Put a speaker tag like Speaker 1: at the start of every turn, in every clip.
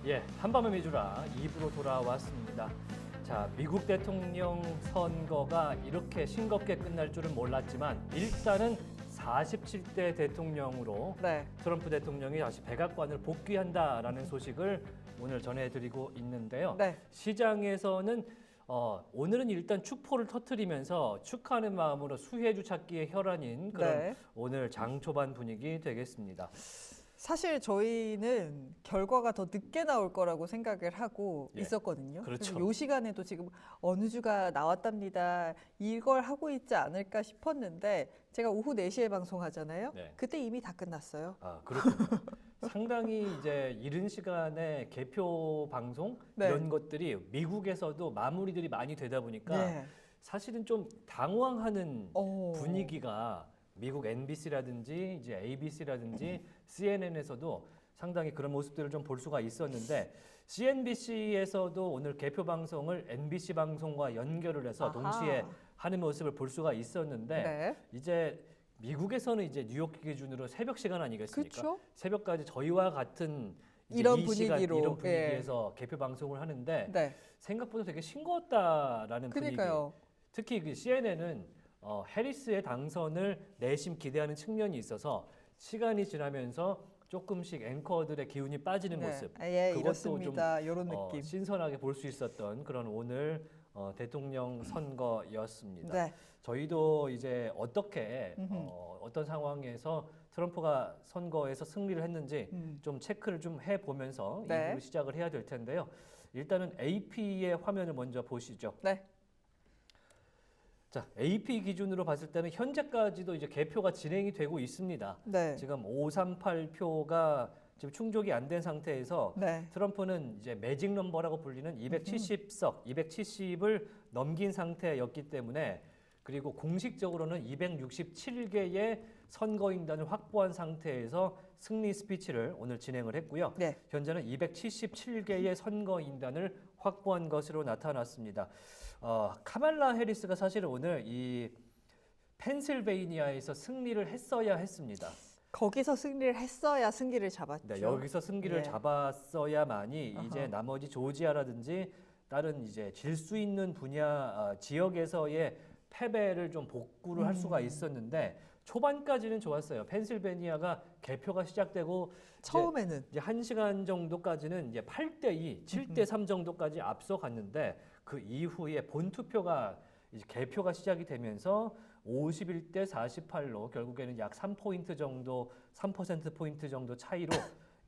Speaker 1: 예, 한밤의 미주라 2부로 돌아왔습니다. 자, 미국 대통령 선거가 이렇게 싱겁게 끝날 줄은 몰랐지만 일단은 47대 대통령으로
Speaker 2: 네.
Speaker 1: 트럼프 대통령이 다시 백악관을 복귀한다라는 소식을 오늘 전해드리고 있는데요.
Speaker 2: 네.
Speaker 1: 시장에서는 오늘은 일단 축포를 터뜨리면서 축하하는 마음으로 수혜주 찾기의 혈안인 그런
Speaker 2: 네.
Speaker 1: 오늘 장 초반 분위기 되겠습니다.
Speaker 2: 사실 저희는 결과가 더 늦게 나올 거라고 생각을 하고
Speaker 1: 예,
Speaker 2: 있었거든요.
Speaker 1: 그렇죠.
Speaker 2: 그래서 이 시간에도 지금 어느 주가 나왔답니다. 이걸 하고 있지 않을까 싶었는데 제가 오후 4시에 방송하잖아요.
Speaker 1: 네.
Speaker 2: 그때 이미 다 끝났어요.
Speaker 1: 아, 그렇군요. 상당히 이제 이른 시간에 개표 방송
Speaker 2: 네.
Speaker 1: 이런 것들이 미국에서도 마무리들이 많이 되다 보니까
Speaker 2: 네.
Speaker 1: 사실은 좀 당황하는
Speaker 2: 오.
Speaker 1: 분위기가 미국 NBC라든지 이제 ABC라든지 CNN에서도 상당히 그런 모습들을 좀 볼 수가 있었는데 CNBC에서도 오늘 개표 방송을 NBC 방송과 연결을 해서
Speaker 2: 아하.
Speaker 1: 동시에 하는 모습을 볼 수가 있었는데
Speaker 2: 네.
Speaker 1: 이제 미국에서는 이제 뉴욕 기준으로 새벽 시간 아니겠습니까?
Speaker 2: 그쵸?
Speaker 1: 새벽까지 저희와 같은 이제
Speaker 2: 이런
Speaker 1: 이 시간,
Speaker 2: 분위기로,
Speaker 1: 이런 분위기에서 개표 방송을 하는데
Speaker 2: 네.
Speaker 1: 생각보다 되게 싱거웠다라는
Speaker 2: 그러니까요.
Speaker 1: 분위기. 특히 그 CNN은 해리스의 당선을 내심 기대하는 측면이 있어서 시간이 지나면서 조금씩 앵커들의 기운이 빠지는
Speaker 2: 네.
Speaker 1: 모습.
Speaker 2: 예,
Speaker 1: 그것도
Speaker 2: 이렇습니다. 이런 느낌.
Speaker 1: 신선하게 볼 수 있었던 그런 오늘 대통령 선거였습니다.
Speaker 2: 네.
Speaker 1: 저희도 이제 어떻게 어떤 상황에서 트럼프가 선거에서 승리를 했는지 좀 체크를 좀 해보면서
Speaker 2: 네.
Speaker 1: 이부를 시작을 해야 될 텐데요. 일단은 AP의 화면을 먼저 보시죠.
Speaker 2: 네.
Speaker 1: 자, AP 기준으로 봤을 때는 현재까지도 이제 개표가 진행이 되고 있습니다.
Speaker 2: 네.
Speaker 1: 지금 538표가 지금 충족이 안 된 상태에서
Speaker 2: 네.
Speaker 1: 트럼프는 이제 매직 넘버라고 불리는 270석, 270을 넘긴 상태였기 때문에 그리고 공식적으로는 267개의 선거인단을 확보한 상태에서 승리 스피치를 오늘 진행을 했고요.
Speaker 2: 네.
Speaker 1: 현재는 277개의 선거인단을 확보한 것으로 나타났습니다. 카말라 해리스가 사실 오늘 이 펜실베이니아에서 승리를 했어야 했습니다.
Speaker 2: 거기서 승리를 했어야 승기를 잡았죠.
Speaker 1: 네, 여기서 승기를
Speaker 2: 예.
Speaker 1: 잡았어야만이
Speaker 2: 아하.
Speaker 1: 이제 나머지 조지아라든지 다른 이제 질 수 있는 분야 지역에서의 패배를 좀 복구를 할 수가 있었는데 초반까지는 좋았어요. 펜실베니아가 개표가 시작되고
Speaker 2: 처음에는
Speaker 1: 이제 1시간 정도까지는 이제 8대2, 7대3 정도까지 앞서갔는데 그 이후에 본투표가 이제 개표가 시작이 되면서 51대 48로 결국에는 약 3포인트 정도, 3%포인트 정도 차이로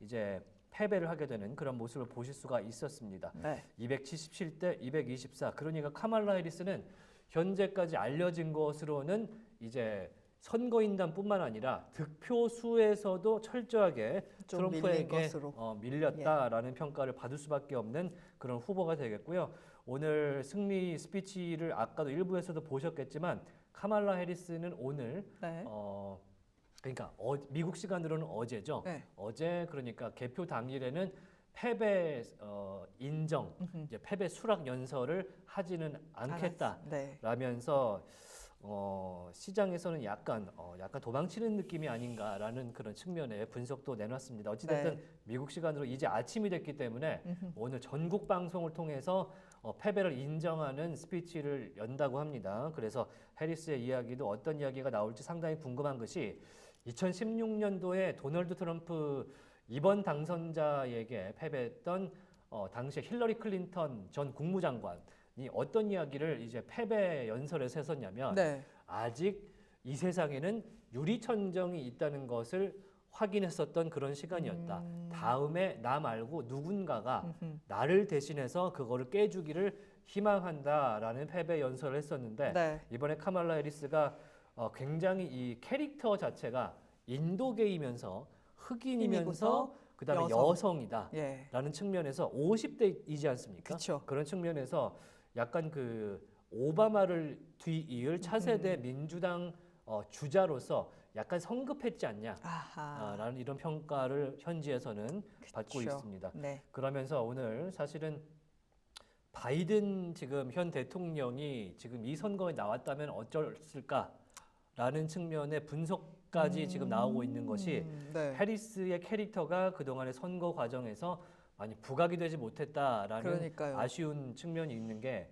Speaker 1: 이제 패배를 하게 되는 그런 모습을 보실 수가 있었습니다.
Speaker 2: 네.
Speaker 1: 277대 224. 그러니까 카말라 해리스는 현재까지 알려진 것으로는 이제 선거인단뿐만 아니라 득표수에서도 철저하게
Speaker 2: 좀 밀린
Speaker 1: 트럼프에게
Speaker 2: 것으로.
Speaker 1: 밀렸다라는 평가를 받을 수밖에 없는 그런 후보가 되겠고요. 오늘 승리 스피치를 아까도 일부에서도 보셨겠지만 카말라 해리스는 오늘
Speaker 2: 네.
Speaker 1: 그러니까 미국 시간으로는 어제죠.
Speaker 2: 네.
Speaker 1: 어제 그러니까 개표 당일에는 패배 인정, 이제 패배 수락 연설을 하지는 않겠다라면서 시장에서는 약간 도망치는 느낌이 아닌가라는 그런 측면의 분석도 내놨습니다. 어찌됐든
Speaker 2: 네.
Speaker 1: 미국 시간으로 이제 아침이 됐기 때문에 오늘 전국 방송을 통해서 패배를 인정하는 스피치를 연다고 합니다. 그래서 해리스의 이야기도 어떤 이야기가 나올지 상당히 궁금한 것이 2016년도에 도널드 트럼프 이번 당선자에게 패배했던 당시에 힐러리 클린턴 전 국무장관이 어떤 이야기를 이제 패배 연설에서 했었냐면
Speaker 2: 네.
Speaker 1: 아직 이 세상에는 유리천정이 있다는 것을 확인했었던 그런 시간이었다. 다음에 나 말고 누군가가 나를 대신해서 그거를 깨주기를 희망한다라는 패배 연설을 했었는데
Speaker 2: 네.
Speaker 1: 이번에 카말라 해리스가 굉장히 이 캐릭터 자체가 인도계이면서 흑인이면서 그다음에 여성이다라는
Speaker 2: 예.
Speaker 1: 측면에서 50대이지 않습니까?
Speaker 2: 그쵸.
Speaker 1: 그런 측면에서 약간 그 오바마를 뒤이을 차세대 민주당 주자로서 약간 성급했지 않냐라는
Speaker 2: 아하.
Speaker 1: 이런 평가를 현지에서는 받고
Speaker 2: 그쵸.
Speaker 1: 있습니다.
Speaker 2: 네.
Speaker 1: 그러면서 오늘 사실은 바이든 지금 현 대통령이 지금 이 선거에 나왔다면 어쩔까?라는 측면의 분석까지 지금 나오고 있는 것이
Speaker 2: 네.
Speaker 1: 해리스의 캐릭터가 그동안의 선거 과정에서 아니 부각이 되지 못했다라는
Speaker 2: 그러니까요.
Speaker 1: 아쉬운 측면이 있는 게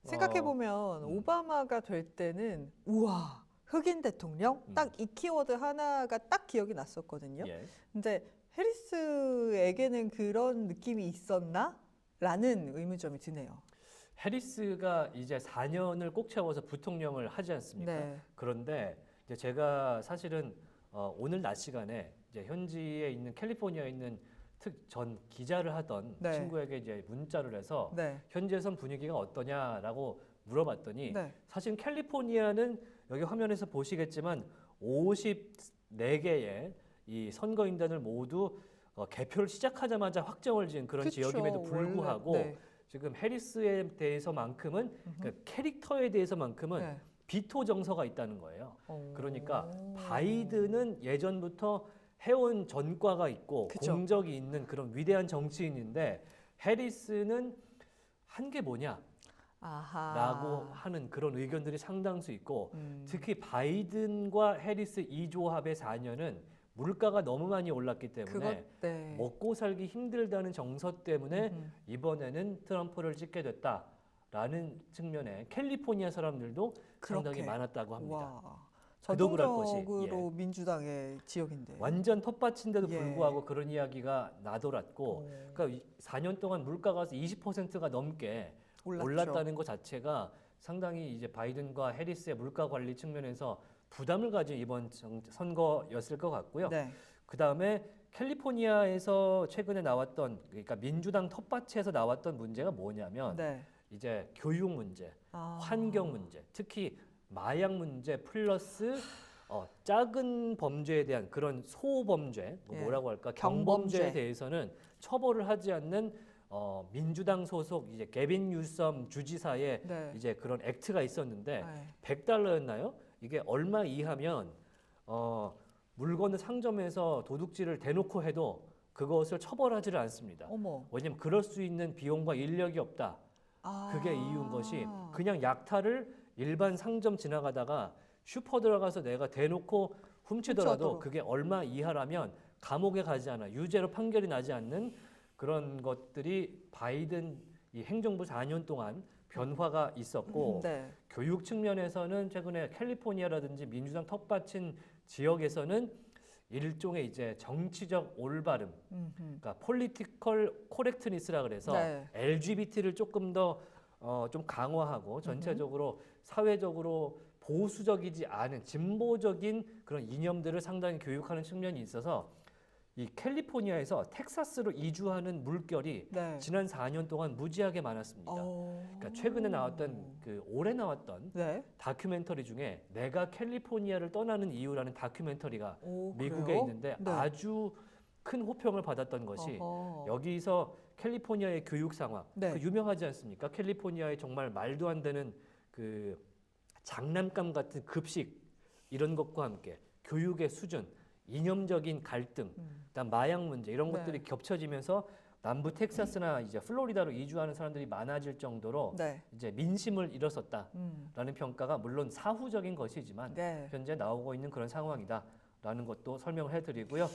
Speaker 2: 생각해 보면 오바마가 될 때는 우와 흑인 대통령 딱 이 키워드 하나가 딱 기억이 났었거든요.
Speaker 1: 예.
Speaker 2: 근데 해리스에게는 그런 느낌이 있었나? 라는 의문점이 드네요.
Speaker 1: 해리스가 이제 4년을 꼭 채워서 부통령을 하지 않습니까?
Speaker 2: 네.
Speaker 1: 그런데 이제 제가 사실은 오늘 낮 시간에 이제 현지에 있는 캘리포니아에 있는 전 기자를 하던
Speaker 2: 네.
Speaker 1: 친구에게 이제 문자를 해서
Speaker 2: 네.
Speaker 1: 현지에선 분위기가 어떠냐라고 물어봤더니
Speaker 2: 네.
Speaker 1: 사실 캘리포니아는 여기 화면에서 보시겠지만 54개의 이 선거인단을 모두 개표를 시작하자마자 확정을 지은 그런
Speaker 2: 그쵸,
Speaker 1: 지역임에도 불구하고
Speaker 2: 원래, 네.
Speaker 1: 지금 해리스에 대해서만큼은 그 캐릭터에 대해서만큼은
Speaker 2: 네.
Speaker 1: 비토 정서가 있다는 거예요. 그러니까
Speaker 2: 오.
Speaker 1: 바이든은 예전부터 해온 전과가 있고
Speaker 2: 그쵸.
Speaker 1: 공적이 있는 그런 위대한 정치인인데 해리스는 한 게 뭐냐라고
Speaker 2: 아하.
Speaker 1: 하는 그런 의견들이 상당수 있고
Speaker 2: 음.
Speaker 1: 특히 바이든과 해리스 이 조합의 4년은 물가가 너무 많이 올랐기 때문에
Speaker 2: 네.
Speaker 1: 먹고 살기 힘들다는 정서 때문에
Speaker 2: 음흠.
Speaker 1: 이번에는 트럼프를 찍게 됐다라는 측면에 캘리포니아 사람들도 상당히
Speaker 2: 그렇게.
Speaker 1: 많았다고 합니다.
Speaker 2: 와.
Speaker 1: 그도 그럴 것이,
Speaker 2: 전통적으로 민주당의 지역인데.
Speaker 1: 완전 텃밭인데도
Speaker 2: 예.
Speaker 1: 불구하고 그런 이야기가 나돌았고 그러니까 4년 동안 물가가 20%가 넘게
Speaker 2: 올랐죠.
Speaker 1: 올랐다는 것 자체가 상당히 이제 바이든과 해리스의 물가 관리 측면에서 부담을 가진 이번 선거였을 것 같고요.
Speaker 2: 네.
Speaker 1: 그 다음에 캘리포니아에서 최근에 나왔던 그러니까 민주당 텃밭에서 나왔던 문제가 뭐냐면
Speaker 2: 네.
Speaker 1: 이제 교육 문제,
Speaker 2: 아.
Speaker 1: 환경 문제, 특히 마약 문제 플러스 작은 범죄에 대한 그런 소범죄,
Speaker 2: 예.
Speaker 1: 뭐라고 할까
Speaker 2: 경범죄.
Speaker 1: 경범죄에 대해서는 처벌을 하지 않는 민주당 소속 이제 게빈 뉴섬 주지사의
Speaker 2: 네.
Speaker 1: 이제 그런 액트가 있었는데
Speaker 2: 네.
Speaker 1: $100였나요? 이게 얼마 이하면 물건을 상점에서 도둑질을 대놓고 해도 그것을 처벌하지를 않습니다.
Speaker 2: 어머.
Speaker 1: 왜냐하면 그럴 수 있는 비용과 인력이 없다.
Speaker 2: 아.
Speaker 1: 그게 이유인 것이 그냥 약탈을 일반 상점 지나가다가 슈퍼 들어가서 내가 대놓고 훔치더라도
Speaker 2: 훔쳐도.
Speaker 1: 그게 얼마 이하라면 감옥에 가지 않아 유죄로 판결이 나지 않는 그런 것들이 바이든 이 행정부 4년 동안 변화가 있었고
Speaker 2: 네.
Speaker 1: 교육 측면에서는 최근에 캘리포니아라든지 민주당 텃밭인 지역에서는 일종의 이제 정치적 올바름, 그러니까 폴리티컬 코렉트니스라 그래서
Speaker 2: 네.
Speaker 1: LGBT를 조금 더 좀 강화하고 전체적으로 사회적으로 보수적이지 않은 진보적인 그런 이념들을 상당히 교육하는 측면이 있어서 이 캘리포니아에서 텍사스로 이주하는 물결이
Speaker 2: 네.
Speaker 1: 지난 4년 동안 무지하게 많았습니다. 그러니까 최근에 나왔던 올해 나왔던
Speaker 2: 네.
Speaker 1: 다큐멘터리 중에 내가 캘리포니아를 떠나는 이유라는 다큐멘터리가
Speaker 2: 오,
Speaker 1: 미국에
Speaker 2: 그래요?
Speaker 1: 있는데
Speaker 2: 네.
Speaker 1: 아주 큰 호평을 받았던 것이
Speaker 2: 어허.
Speaker 1: 여기서 캘리포니아의 교육 상황
Speaker 2: 네.
Speaker 1: 그 유명하지 않습니까? 캘리포니아의 정말 말도 안 되는 그 장난감 같은 급식 이런 것과 함께 교육의 수준, 이념적인 갈등, 그다음 마약 문제 이런
Speaker 2: 네.
Speaker 1: 것들이 겹쳐지면서 남부 텍사스나 이제 플로리다로 이주하는 사람들이 많아질 정도로
Speaker 2: 네.
Speaker 1: 이제 민심을 잃었었다라는 평가가 물론 사후적인 것이지만
Speaker 2: 네.
Speaker 1: 현재 나오고 있는 그런 상황이다라는 것도 설명을 해드리고요.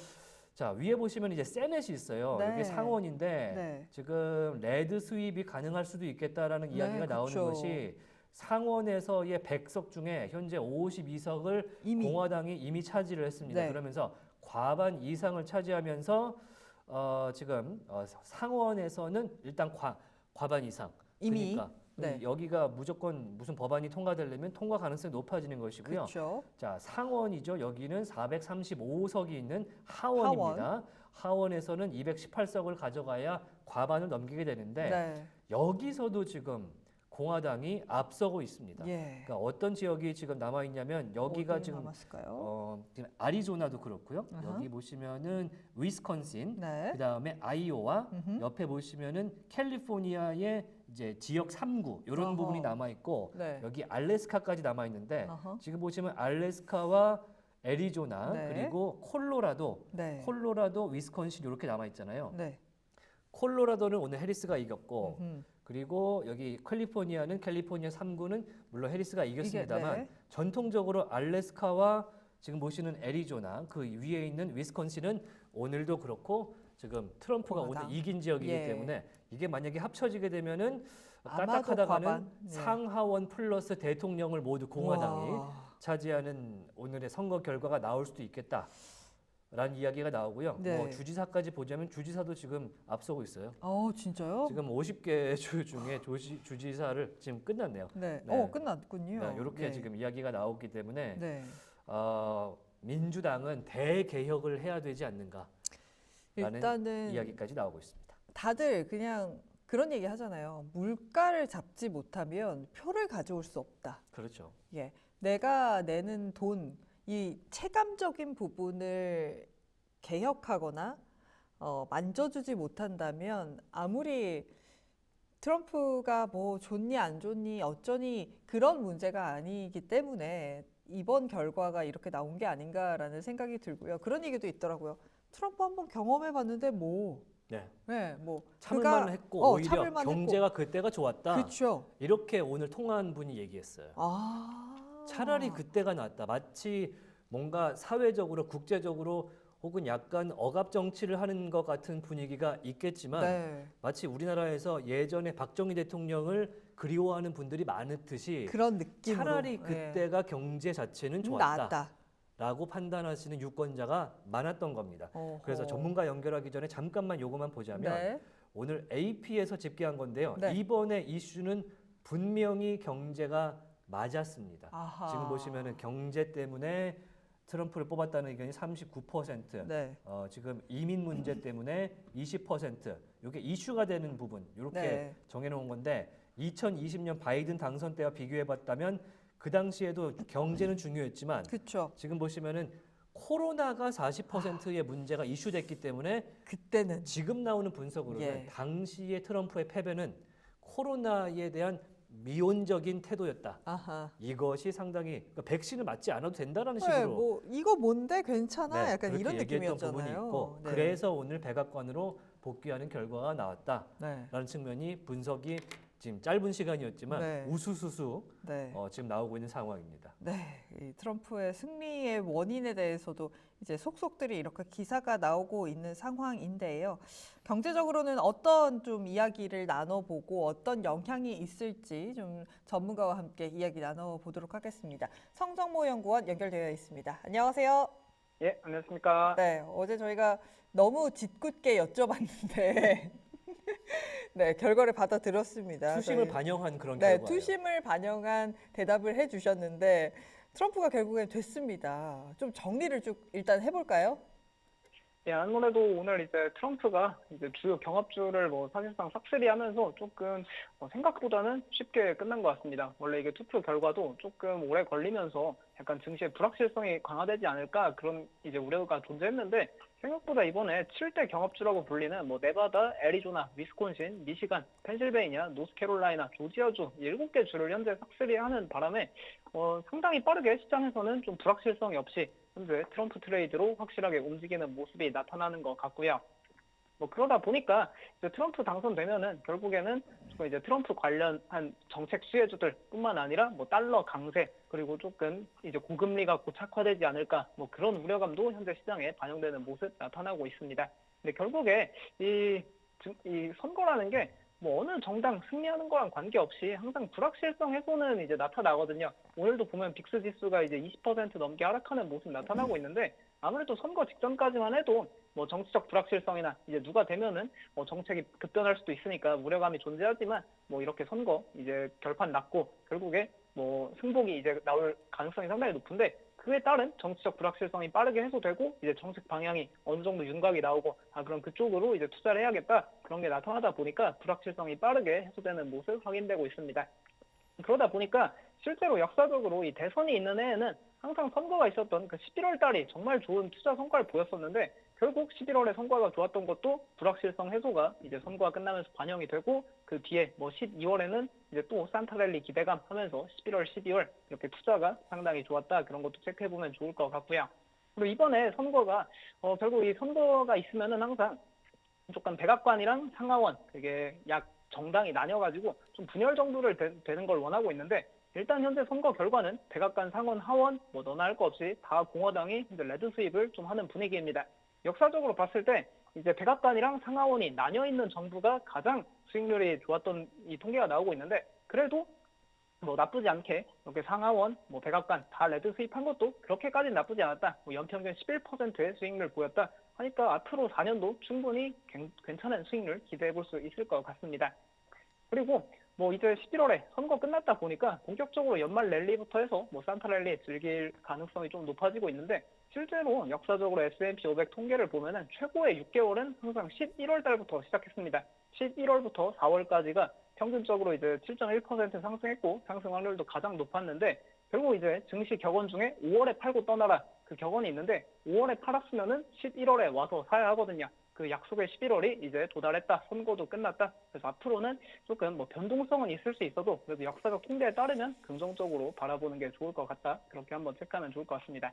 Speaker 1: 자 위에 보시면 이제 세넷이 있어요.
Speaker 2: 네.
Speaker 1: 여기 상원인데
Speaker 2: 네. 지금
Speaker 1: 지금 레드 스윕이 가능할 수도 있겠다라는 이야기가 나오는
Speaker 2: 그쵸.
Speaker 1: 것이 상원에서의 100석 중에 현재 52석을
Speaker 2: 이미
Speaker 1: 공화당이 이미 차지를 했습니다.
Speaker 2: 네.
Speaker 1: 그러면서 과반 이상을 차지하면서 지금 상원에서는 일단 과반 이상.
Speaker 2: 이미
Speaker 1: 그러니까
Speaker 2: 네.
Speaker 1: 여기가 무조건 무슨 법안이 통과되려면 통과 가능성이 높아지는 것이고요.
Speaker 2: 그렇죠.
Speaker 1: 자 상원이죠. 여기는 435석이 있는 하원입니다. 하원에서는 218석을 가져가야 과반을 넘기게 되는데
Speaker 2: 네.
Speaker 1: 여기서도 지금 공화당이 앞서고 있습니다.
Speaker 2: 예.
Speaker 1: 그러니까 어떤 지역이 지금 남아 있냐면 여기가
Speaker 2: 어디
Speaker 1: 지금
Speaker 2: 남았을까요?
Speaker 1: 지금 아리조나도 그렇고요.
Speaker 2: 아하.
Speaker 1: 여기 보시면은 위스콘신,
Speaker 2: 네.
Speaker 1: 그다음에 아이오와,
Speaker 2: 음흠.
Speaker 1: 옆에 보시면은 캘리포니아의 이제 지역 3구 이런
Speaker 2: 어허.
Speaker 1: 부분이 남아 있고
Speaker 2: 네.
Speaker 1: 여기 알래스카까지 남아 있는데
Speaker 2: 어허.
Speaker 1: 지금 보시면 알래스카와 애리조나
Speaker 2: 네.
Speaker 1: 그리고 콜로라도,
Speaker 2: 네.
Speaker 1: 위스콘신 이렇게 남아 있잖아요.
Speaker 2: 네.
Speaker 1: 콜로라도는 오늘 해리스가 이겼고
Speaker 2: 음흠.
Speaker 1: 그리고 여기 캘리포니아는 캘리포니아 3구는 물론 해리스가 이겼습니다만
Speaker 2: 네.
Speaker 1: 전통적으로 알래스카와 지금 보시는 애리조나 그 위에 있는 위스콘신은 오늘도 그렇고 지금 트럼프가
Speaker 2: 공화당.
Speaker 1: 오늘 이긴 지역이기
Speaker 2: 예.
Speaker 1: 때문에 이게 만약에 합쳐지게 되면은
Speaker 2: 아마도
Speaker 1: 까딱하다가는
Speaker 2: 과반. 네.
Speaker 1: 상하원 플러스 대통령을 모두 공화당이
Speaker 2: 우와.
Speaker 1: 차지하는 오늘의 선거 결과가 나올 수도 있겠다라는 이야기가 나오고요.
Speaker 2: 네.
Speaker 1: 뭐 주지사까지 보자면 주지사도 지금 앞서고 있어요.
Speaker 2: 진짜요?
Speaker 1: 지금 50개 주 중에 주지사를 지금 끝났네요.
Speaker 2: 네.
Speaker 1: 네.
Speaker 2: 끝났군요.
Speaker 1: 이렇게
Speaker 2: 네.
Speaker 1: 지금 이야기가 나오기 때문에
Speaker 2: 네.
Speaker 1: 민주당은 대개혁을 해야 되지 않는가라는
Speaker 2: 일단은
Speaker 1: 이야기까지 나오고 있습니다.
Speaker 2: 다들 그냥 그런 얘기 하잖아요. 물가를 잡지 못하면 표를 가져올 수 없다.
Speaker 1: 그렇죠.
Speaker 2: 예. 내가 내는 돈, 이 체감적인 부분을 개혁하거나 만져주지 못한다면 아무리 트럼프가 뭐 좋니 안 좋니 어쩌니 그런 문제가 아니기 때문에 이번 결과가 이렇게 나온 게 아닌가라는 생각이 들고요. 그런 얘기도 있더라고요. 트럼프 한번 경험해봤는데 뭐,
Speaker 1: 네.
Speaker 2: 네, 뭐
Speaker 1: 참을만 했고 오히려
Speaker 2: 참을만
Speaker 1: 경제가 그때가 좋았다.
Speaker 2: 그렇죠.
Speaker 1: 이렇게 오늘 통화한 분이 얘기했어요. 차라리 그때가 낫다. 마치 뭔가 사회적으로 국제적으로 혹은 약간 억압 정치를 하는 것 같은 분위기가 있겠지만
Speaker 2: 네.
Speaker 1: 마치 우리나라에서 예전에 박정희 대통령을 그리워하는 분들이 많듯이
Speaker 2: 그런 느낌으로
Speaker 1: 차라리 그때가 경제 자체는 좋았다.
Speaker 2: 낫다.
Speaker 1: 라고 판단하시는 유권자가 많았던 겁니다. 그래서
Speaker 2: 어허.
Speaker 1: 전문가 연결하기 전에 잠깐만 요것만 보자면
Speaker 2: 네.
Speaker 1: 오늘 AP에서 집계한 건데요.
Speaker 2: 네.
Speaker 1: 이번에 이슈는 분명히 경제가 맞았습니다.
Speaker 2: 아하.
Speaker 1: 지금 보시면은 경제 때문에 트럼프를 뽑았다는 의견이 39%,
Speaker 2: 네.
Speaker 1: 지금 이민 문제 때문에 20%, 이게 이슈가 되는 부분 이렇게
Speaker 2: 네.
Speaker 1: 정해놓은 건데 2020년 바이든 당선 때와 비교해봤다면 그 당시에도 경제는 중요했지만
Speaker 2: 그렇죠.
Speaker 1: 지금 보시면은 코로나가 40%의 문제가 이슈됐기 때문에
Speaker 2: 그때는
Speaker 1: 지금 나오는 분석으로는
Speaker 2: 예.
Speaker 1: 당시의 트럼프의 패배는 코로나에 대한 미온적인 태도였다.
Speaker 2: 아하.
Speaker 1: 이것이 상당히 그러니까 백신을 맞지 않아도 된다라는
Speaker 2: 네,
Speaker 1: 식으로
Speaker 2: 뭐 이거 뭔데 괜찮아? 약간
Speaker 1: 그렇게
Speaker 2: 이런
Speaker 1: 얘기했던 부분이
Speaker 2: 느낌이었잖아요.
Speaker 1: 있고
Speaker 2: 네.
Speaker 1: 그래서 오늘 백악관으로 복귀하는 결과가 나왔다라는
Speaker 2: 네.
Speaker 1: 측면이 분석이 지금 짧은 시간이었지만
Speaker 2: 네.
Speaker 1: 우수수수
Speaker 2: 네.
Speaker 1: 지금 나오고 있는 상황입니다.
Speaker 2: 네, 이 트럼프의 승리의 원인에 대해서도 이제 속속들이 이렇게 기사가 나오고 있는 상황인데요. 경제적으로는 어떤 좀 이야기를 나눠보고 어떤 영향이 있을지 좀 전문가와 함께 이야기 나눠보도록 하겠습니다. 성정모 연구원 연결되어 있습니다. 안녕하세요.
Speaker 3: 예, 안녕하십니까.
Speaker 2: 네, 어제 저희가 너무 짓궂게 여쭤봤는데 네, 결과를 받아들였습니다.
Speaker 1: 투심을
Speaker 2: 저희-
Speaker 1: 반영한 그런
Speaker 2: 네,
Speaker 1: 결과예요.
Speaker 2: 투심을 반영한 대답을 해주셨는데 트럼프가 결국엔 됐습니다. 좀 정리를 쭉 일단 해볼까요?
Speaker 3: 예, 아무래도 오늘 이제 트럼프가 이제 주요 경합주를 뭐 사실상 싹쓸이하면서 조금 생각보다는 쉽게 끝난 것 같습니다. 원래 이게 투표 결과도 조금 오래 걸리면서 약간 증시의 불확실성이 강화되지 않을까 그런 이제 우려가 존재했는데 생각보다 이번에 7대 경합주라고 불리는 뭐 네바다, 애리조나, 위스콘신, 미시간, 펜실베이니아, 노스캐롤라이나, 조지아주 7개 주를 현재 싹쓸이하는 바람에 상당히 빠르게 시장에서는 좀 불확실성이 없이 현재 트럼프 트레이드로 확실하게 움직이는 모습이 나타나는 것 같고요. 뭐 그러다 보니까 이제 트럼프 당선되면은 결국에는 조금 이제 트럼프 관련한 정책 수혜주들뿐만 아니라 뭐 달러 강세 그리고 조금 이제 고금리가 고착화되지 않을까 뭐 그런 우려감도 현재 시장에 반영되는 모습 나타나고 있습니다. 근데 결국에 이 선거라는 게 뭐 어느 정당 승리하는 거랑 관계없이 항상 불확실성 해소는 이제 나타나거든요. 오늘도 보면 빅스 지수가 이제 20% 넘게 하락하는 모습 나타나고 있는데 아무래도 선거 직전까지만 해도 뭐 정치적 불확실성이나 이제 누가 되면은 뭐 정책이 급변할 수도 있으니까 우려감이 존재하지만 뭐 이렇게 선거 이제 결판 났고 결국에 뭐 승복이 이제 나올 가능성이 상당히 높은데 그에 따른 정치적 불확실성이 빠르게 해소되고 이제 정책 방향이 어느 정도 윤곽이 나오고 그럼 그쪽으로 이제 투자를 해야겠다 그런 게 나타나다 보니까 불확실성이 빠르게 해소되는 모습 확인되고 있습니다. 그러다 보니까 실제로 역사적으로 이 대선이 있는 해에는 항상 선거가 있었던 그 11월 달이 정말 좋은 투자 성과를 보였었는데 결국 11월에 성과가 좋았던 것도 불확실성 해소가 이제 선거가 끝나면서 반영이 되고 그 뒤에 뭐 12월에는 이제 또 산타랠리 기대감 하면서 11월, 12월 이렇게 투자가 상당히 좋았다 그런 것도 체크해보면 좋을 것 같고요. 그리고 이번에 선거가 결국 이 선거가 있으면은 항상 조금 백악관이랑 상하원 그게 약 정당이 나뉘어가지고 좀 분열 정도를 되는 걸 원하고 있는데 일단 현재 선거 결과는 백악관, 상원, 하원 뭐 너나 할 거 없이 다 공화당이 현재 레드 스윕을 좀 하는 분위기입니다. 역사적으로 봤을 때 이제 백악관이랑 상하원이 나뉘어 있는 정부가 가장 수익률이 좋았던 이 통계가 나오고 있는데, 그래도 뭐 나쁘지 않게 이렇게 상하원, 뭐 백악관 다 레드 수입한 것도 그렇게까지는 나쁘지 않았다. 뭐 연평균 11%의 수익률 보였다 하니까 앞으로 4년도 충분히 괜찮은 수익률 기대해 볼 수 있을 것 같습니다. 그리고 뭐 이제 11월에 선거 끝났다 보니까 본격적으로 연말 랠리부터 해서 뭐 산타 랠리 즐길 가능성이 좀 높아지고 있는데, 실제로 역사적으로 S&P 500 통계를 보면은 최고의 6개월은 항상 11월 달부터 시작했습니다. 11월부터 4월까지가 평균적으로 이제 7.1% 상승했고 상승 확률도 가장 높았는데, 결국 이제 증시 격언 중에 5월에 팔고 떠나라 그 격언이 있는데, 5월에 팔았으면은 11월에 와서 사야 하거든요. 그 약속의 11월이 이제 도달했다. 선거도 끝났다. 그래서 앞으로는 조금 뭐 변동성은 있을 수 있어도 그래도 역사적 통계에 따르면 긍정적으로 바라보는 게 좋을 것 같다. 그렇게 한번 체크하면 좋을 것 같습니다.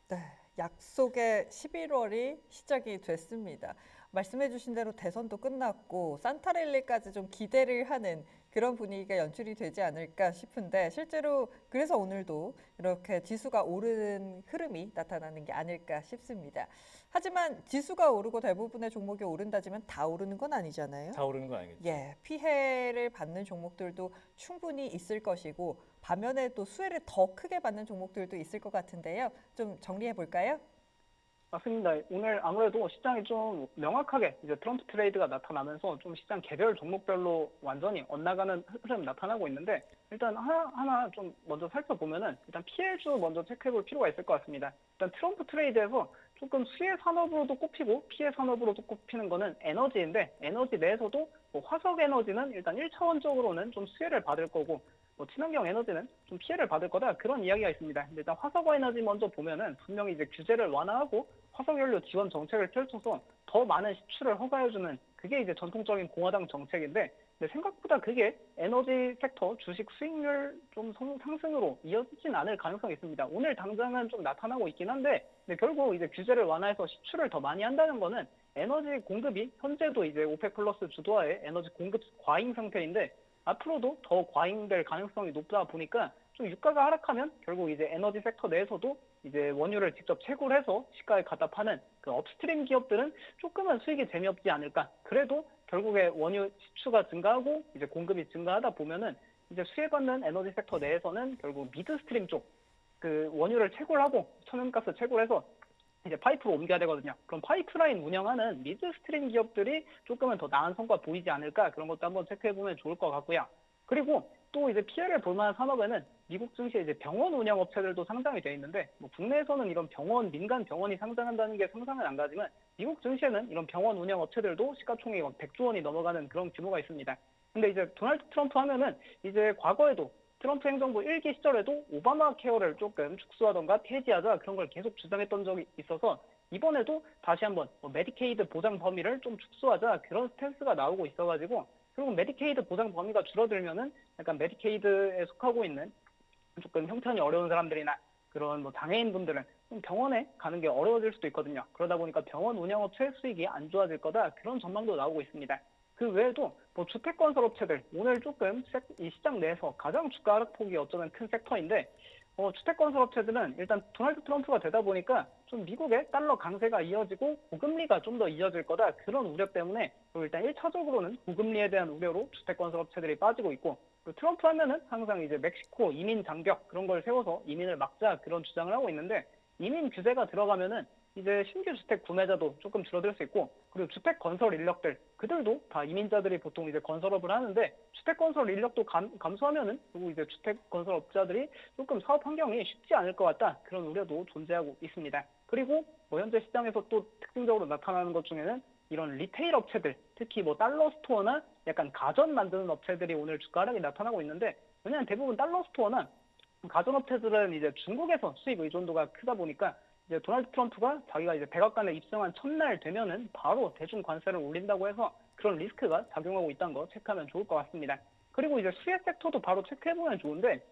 Speaker 2: 네, 약속의 11월이 시작이 됐습니다. 말씀해주신 대로 대선도 끝났고 산타랠리까지 좀 기대를 하는 그런 분위기가 연출이 되지 않을까 싶은데, 실제로 그래서 오늘도 이렇게 지수가 오르는 흐름이 나타나는 게 아닐까 싶습니다. 하지만 지수가 오르고 대부분의 종목이 오른다지만 다 오르는 건 아니잖아요.
Speaker 1: 다 오르는 건 아니겠죠.
Speaker 2: 예, 피해를 받는 종목들도 충분히 있을 것이고 반면에 또 수혜를 더 크게 받는 종목들도 있을 것 같은데요. 좀 정리해 볼까요?
Speaker 3: 맞습니다. 오늘 아무래도 시장이 좀 명확하게 이제 트럼프 트레이드가 나타나면서 좀 시장 개별 종목별로 완전히 엇나가는 흐름 나타나고 있는데, 일단 하나하나 좀 먼저 살펴보면은 일단 피해주 먼저 체크해 볼 필요가 있을 것 같습니다. 일단 트럼프 트레이드에서 조금 수혜 산업으로도 꼽히고 피해 산업으로도 꼽히는 거는 에너지인데, 에너지 내에서도 뭐 화석 에너지는 일단 1차원적으로는 좀 수혜를 받을 거고, 뭐 친환경 에너지는 좀 피해를 받을 거다, 그런 이야기가 있습니다. 근데 일단 화석 에너지 먼저 보면은 분명히 이제 규제를 완화하고 화석연료 지원 정책을 펼쳐서 더 많은 시추를 허가해주는, 그게 이제 전통적인 공화당 정책인데, 근데 생각보다 그게 에너지 섹터 주식 수익률 좀 상승으로 이어지진 않을 가능성이 있습니다. 오늘 당장은 좀 나타나고 있긴 한데, 근데 결국 이제 규제를 완화해서 시추를 더 많이 한다는 거는 에너지 공급이 현재도 이제 오펙 플러스 주도하에 에너지 공급 과잉 상태인데, 앞으로도 더 과잉될 가능성이 높다 보니까 좀 유가가 하락하면 결국 이제 에너지 섹터 내에서도 이제 원유를 직접 채굴 해서 시가에 갖다 파는 그 업스트림 기업들은 조금은 수익이 재미없지 않을까. 그래도 결국에 원유 시추가 증가하고 이제 공급이 증가하다 보면은 이제 수혜받는 에너지 섹터 내에서는 결국 미드스트림 쪽 그 원유를 채굴하고 천연가스 채굴해서 이제 파이프로 옮겨야 되거든요. 그럼 파이프라인 운영하는 미드스트림 기업들이 조금은 더 나은 성과 보이지 않을까, 그런 것도 한번 체크해보면 좋을 것 같고요. 그리고 또 이제 피해를 볼 만한 산업에는 미국 증시에 이제 병원 운영 업체들도 상장이 되어 있는데, 뭐 국내에서는 이런 병원, 민간 병원이 상장한다는 게 상상은 안 가지만 미국 증시에는 이런 병원 운영 업체들도 시가총액이 100조 원이 넘어가는 그런 규모가 있습니다. 근데 이제 도널드 트럼프 하면은 이제 과거에도 트럼프 행정부 1기 시절에도 오바마 케어를 조금 축소하던가 폐지하자, 그런 걸 계속 주장했던 적이 있어서 이번에도 다시 한번 메디케이드 보장 범위를 좀 축소하자, 그런 스탠스가 나오고 있어가지고, 결국 메디케이드 보장 범위가 줄어들면은 약간 메디케이드에 속하고 있는 조금 형편이 어려운 사람들이나 그런 뭐 장애인분들은 좀 병원에 가는 게 어려워질 수도 있거든요. 그러다 보니까 병원 운영업체 수익이 안 좋아질 거다, 그런 전망도 나오고 있습니다. 그 외에도 뭐 주택건설업체들, 오늘 조금 이 시장 내에서 가장 주가 하락폭이 어쩌면 큰 섹터인데, 주택건설업체들은 일단 도널드 트럼프가 되다 보니까 좀 미국의 달러 강세가 이어지고 고금리가 좀 더 이어질 거다, 그런 우려 때문에 일단 1차적으로는 고금리에 대한 우려로 주택건설업체들이 빠지고 있고, 트럼프 하면은 항상 이제 멕시코 이민 장벽 그런 걸 세워서 이민을 막자, 그런 주장을 하고 있는데, 이민 규제가 들어가면은 이제 신규 주택 구매자도 조금 줄어들 수 있고, 그리고 주택 건설 인력들, 그들도 다 이민자들이 보통 이제 건설업을 하는데, 주택 건설 인력도 감소하면은 그리고 이제 주택 건설 업자들이 조금 사업 환경이 쉽지 않을 것 같다, 그런 우려도 존재하고 있습니다. 그리고 뭐 현재 시장에서 또 특징적으로 나타나는 것 중에는 이런 리테일 업체들, 특히 뭐 달러 스토어나 약간 가전 만드는 업체들이 오늘 주가 하락이 나타나고 있는데, 왜냐하면 대부분 달러 스토어나 가전 업체들은 이제 중국에서 수입 의존도가 크다 보니까 이제 도널드 트럼프가 자기가 이제 백악관에 입성한 첫날 되면은 바로 대중 관세를 올린다고 해서 그런 리스크가 작용하고 있다는 거 체크하면 좋을 것 같습니다. 그리고 이제 수혜 섹터도 바로 체크해보면 좋은데,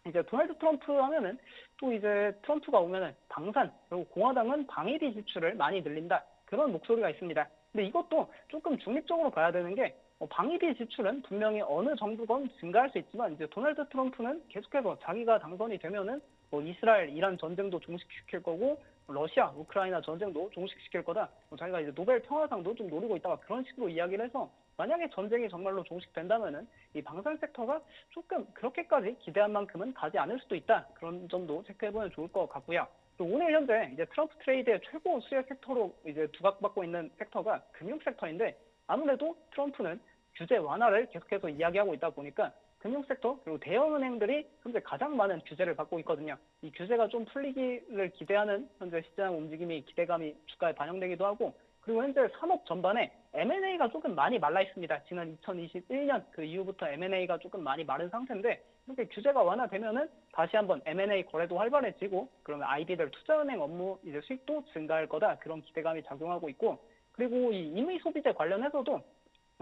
Speaker 3: 이제 도널드 트럼프 하면은 또 이제 트럼프가 오면은 방산, 그리고 공화당은 방위비 지출을 많이 늘린다, 그런 목소리가 있습니다. 근데 이것도 조금 중립적으로 봐야 되는 게, 방위비 지출은 분명히 어느 정도건 증가할 수 있지만 이제 도널드 트럼프는 계속해서 자기가 당선이 되면은 뭐 이스라엘, 이란 전쟁도 종식시킬 거고 러시아, 우크라이나 전쟁도 종식시킬 거다. 자기가 이제 노벨 평화상도 좀 노리고 있다가 그런 식으로 이야기를 해서 만약에 전쟁이 정말로 종식된다면은 이 방산 섹터가 조금 그렇게까지 기대한 만큼은 가지 않을 수도 있다. 그런 점도 체크해보면 좋을 것 같고요. 또 오늘 현재 이제 트럼프 트레이드의 최고 수혜 섹터로 이제 두각받고 있는 섹터가 금융 섹터인데 아무래도 트럼프는 규제 완화를 계속해서 이야기하고 있다 보니까 금융 섹터 그리고 대형은행들이 현재 가장 많은 규제를 받고 있거든요. 이 규제가 좀 풀리기를 기대하는 현재 시장 움직임이 기대감이 주가에 반영되기도 하고 그리고 현재 산업 전반에 M&A가 조금 많이 말라 있습니다. 지난 2021년 그 이후부터 M&A가 조금 많이 마른 상태인데 이렇게 규제가 완화되면은 다시 한번 M&A 거래도 활발해지고 그러면 IB들 투자은행 업무 이제 수익도 증가할 거다 그런 기대감이 작용하고 있고 그리고 이 임의 소비재 관련해서도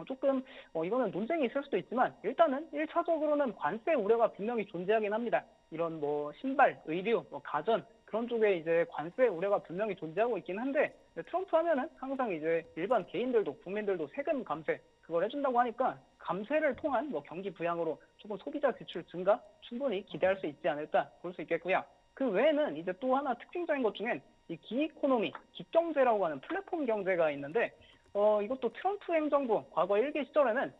Speaker 3: 조금 이거는 논쟁이 있을 수도 있지만 일단은 1차적으로는 관세 우려가 분명히 존재하긴 합니다. 이런 뭐 신발, 의류, 뭐 가전 그런 쪽에 이제 관세 우려가 분명히 존재하고 있긴 한데 트럼프 하면은 항상 이제 일반 개인들도 국민들도 세금 감세 그걸 해준다고 하니까 감세를 통한 뭐 경기 부양으로 조금 소비자 지출 증가 충분히 기대할 수 있지 않을까 볼 수 있겠고요. 그 외에는 이제 또 하나 특징적인 것 중엔 이 기이코노미, 기경제라고 하는 플랫폼 경제가 있는데 이것도 트럼프 행정부 과거 1기 시절에는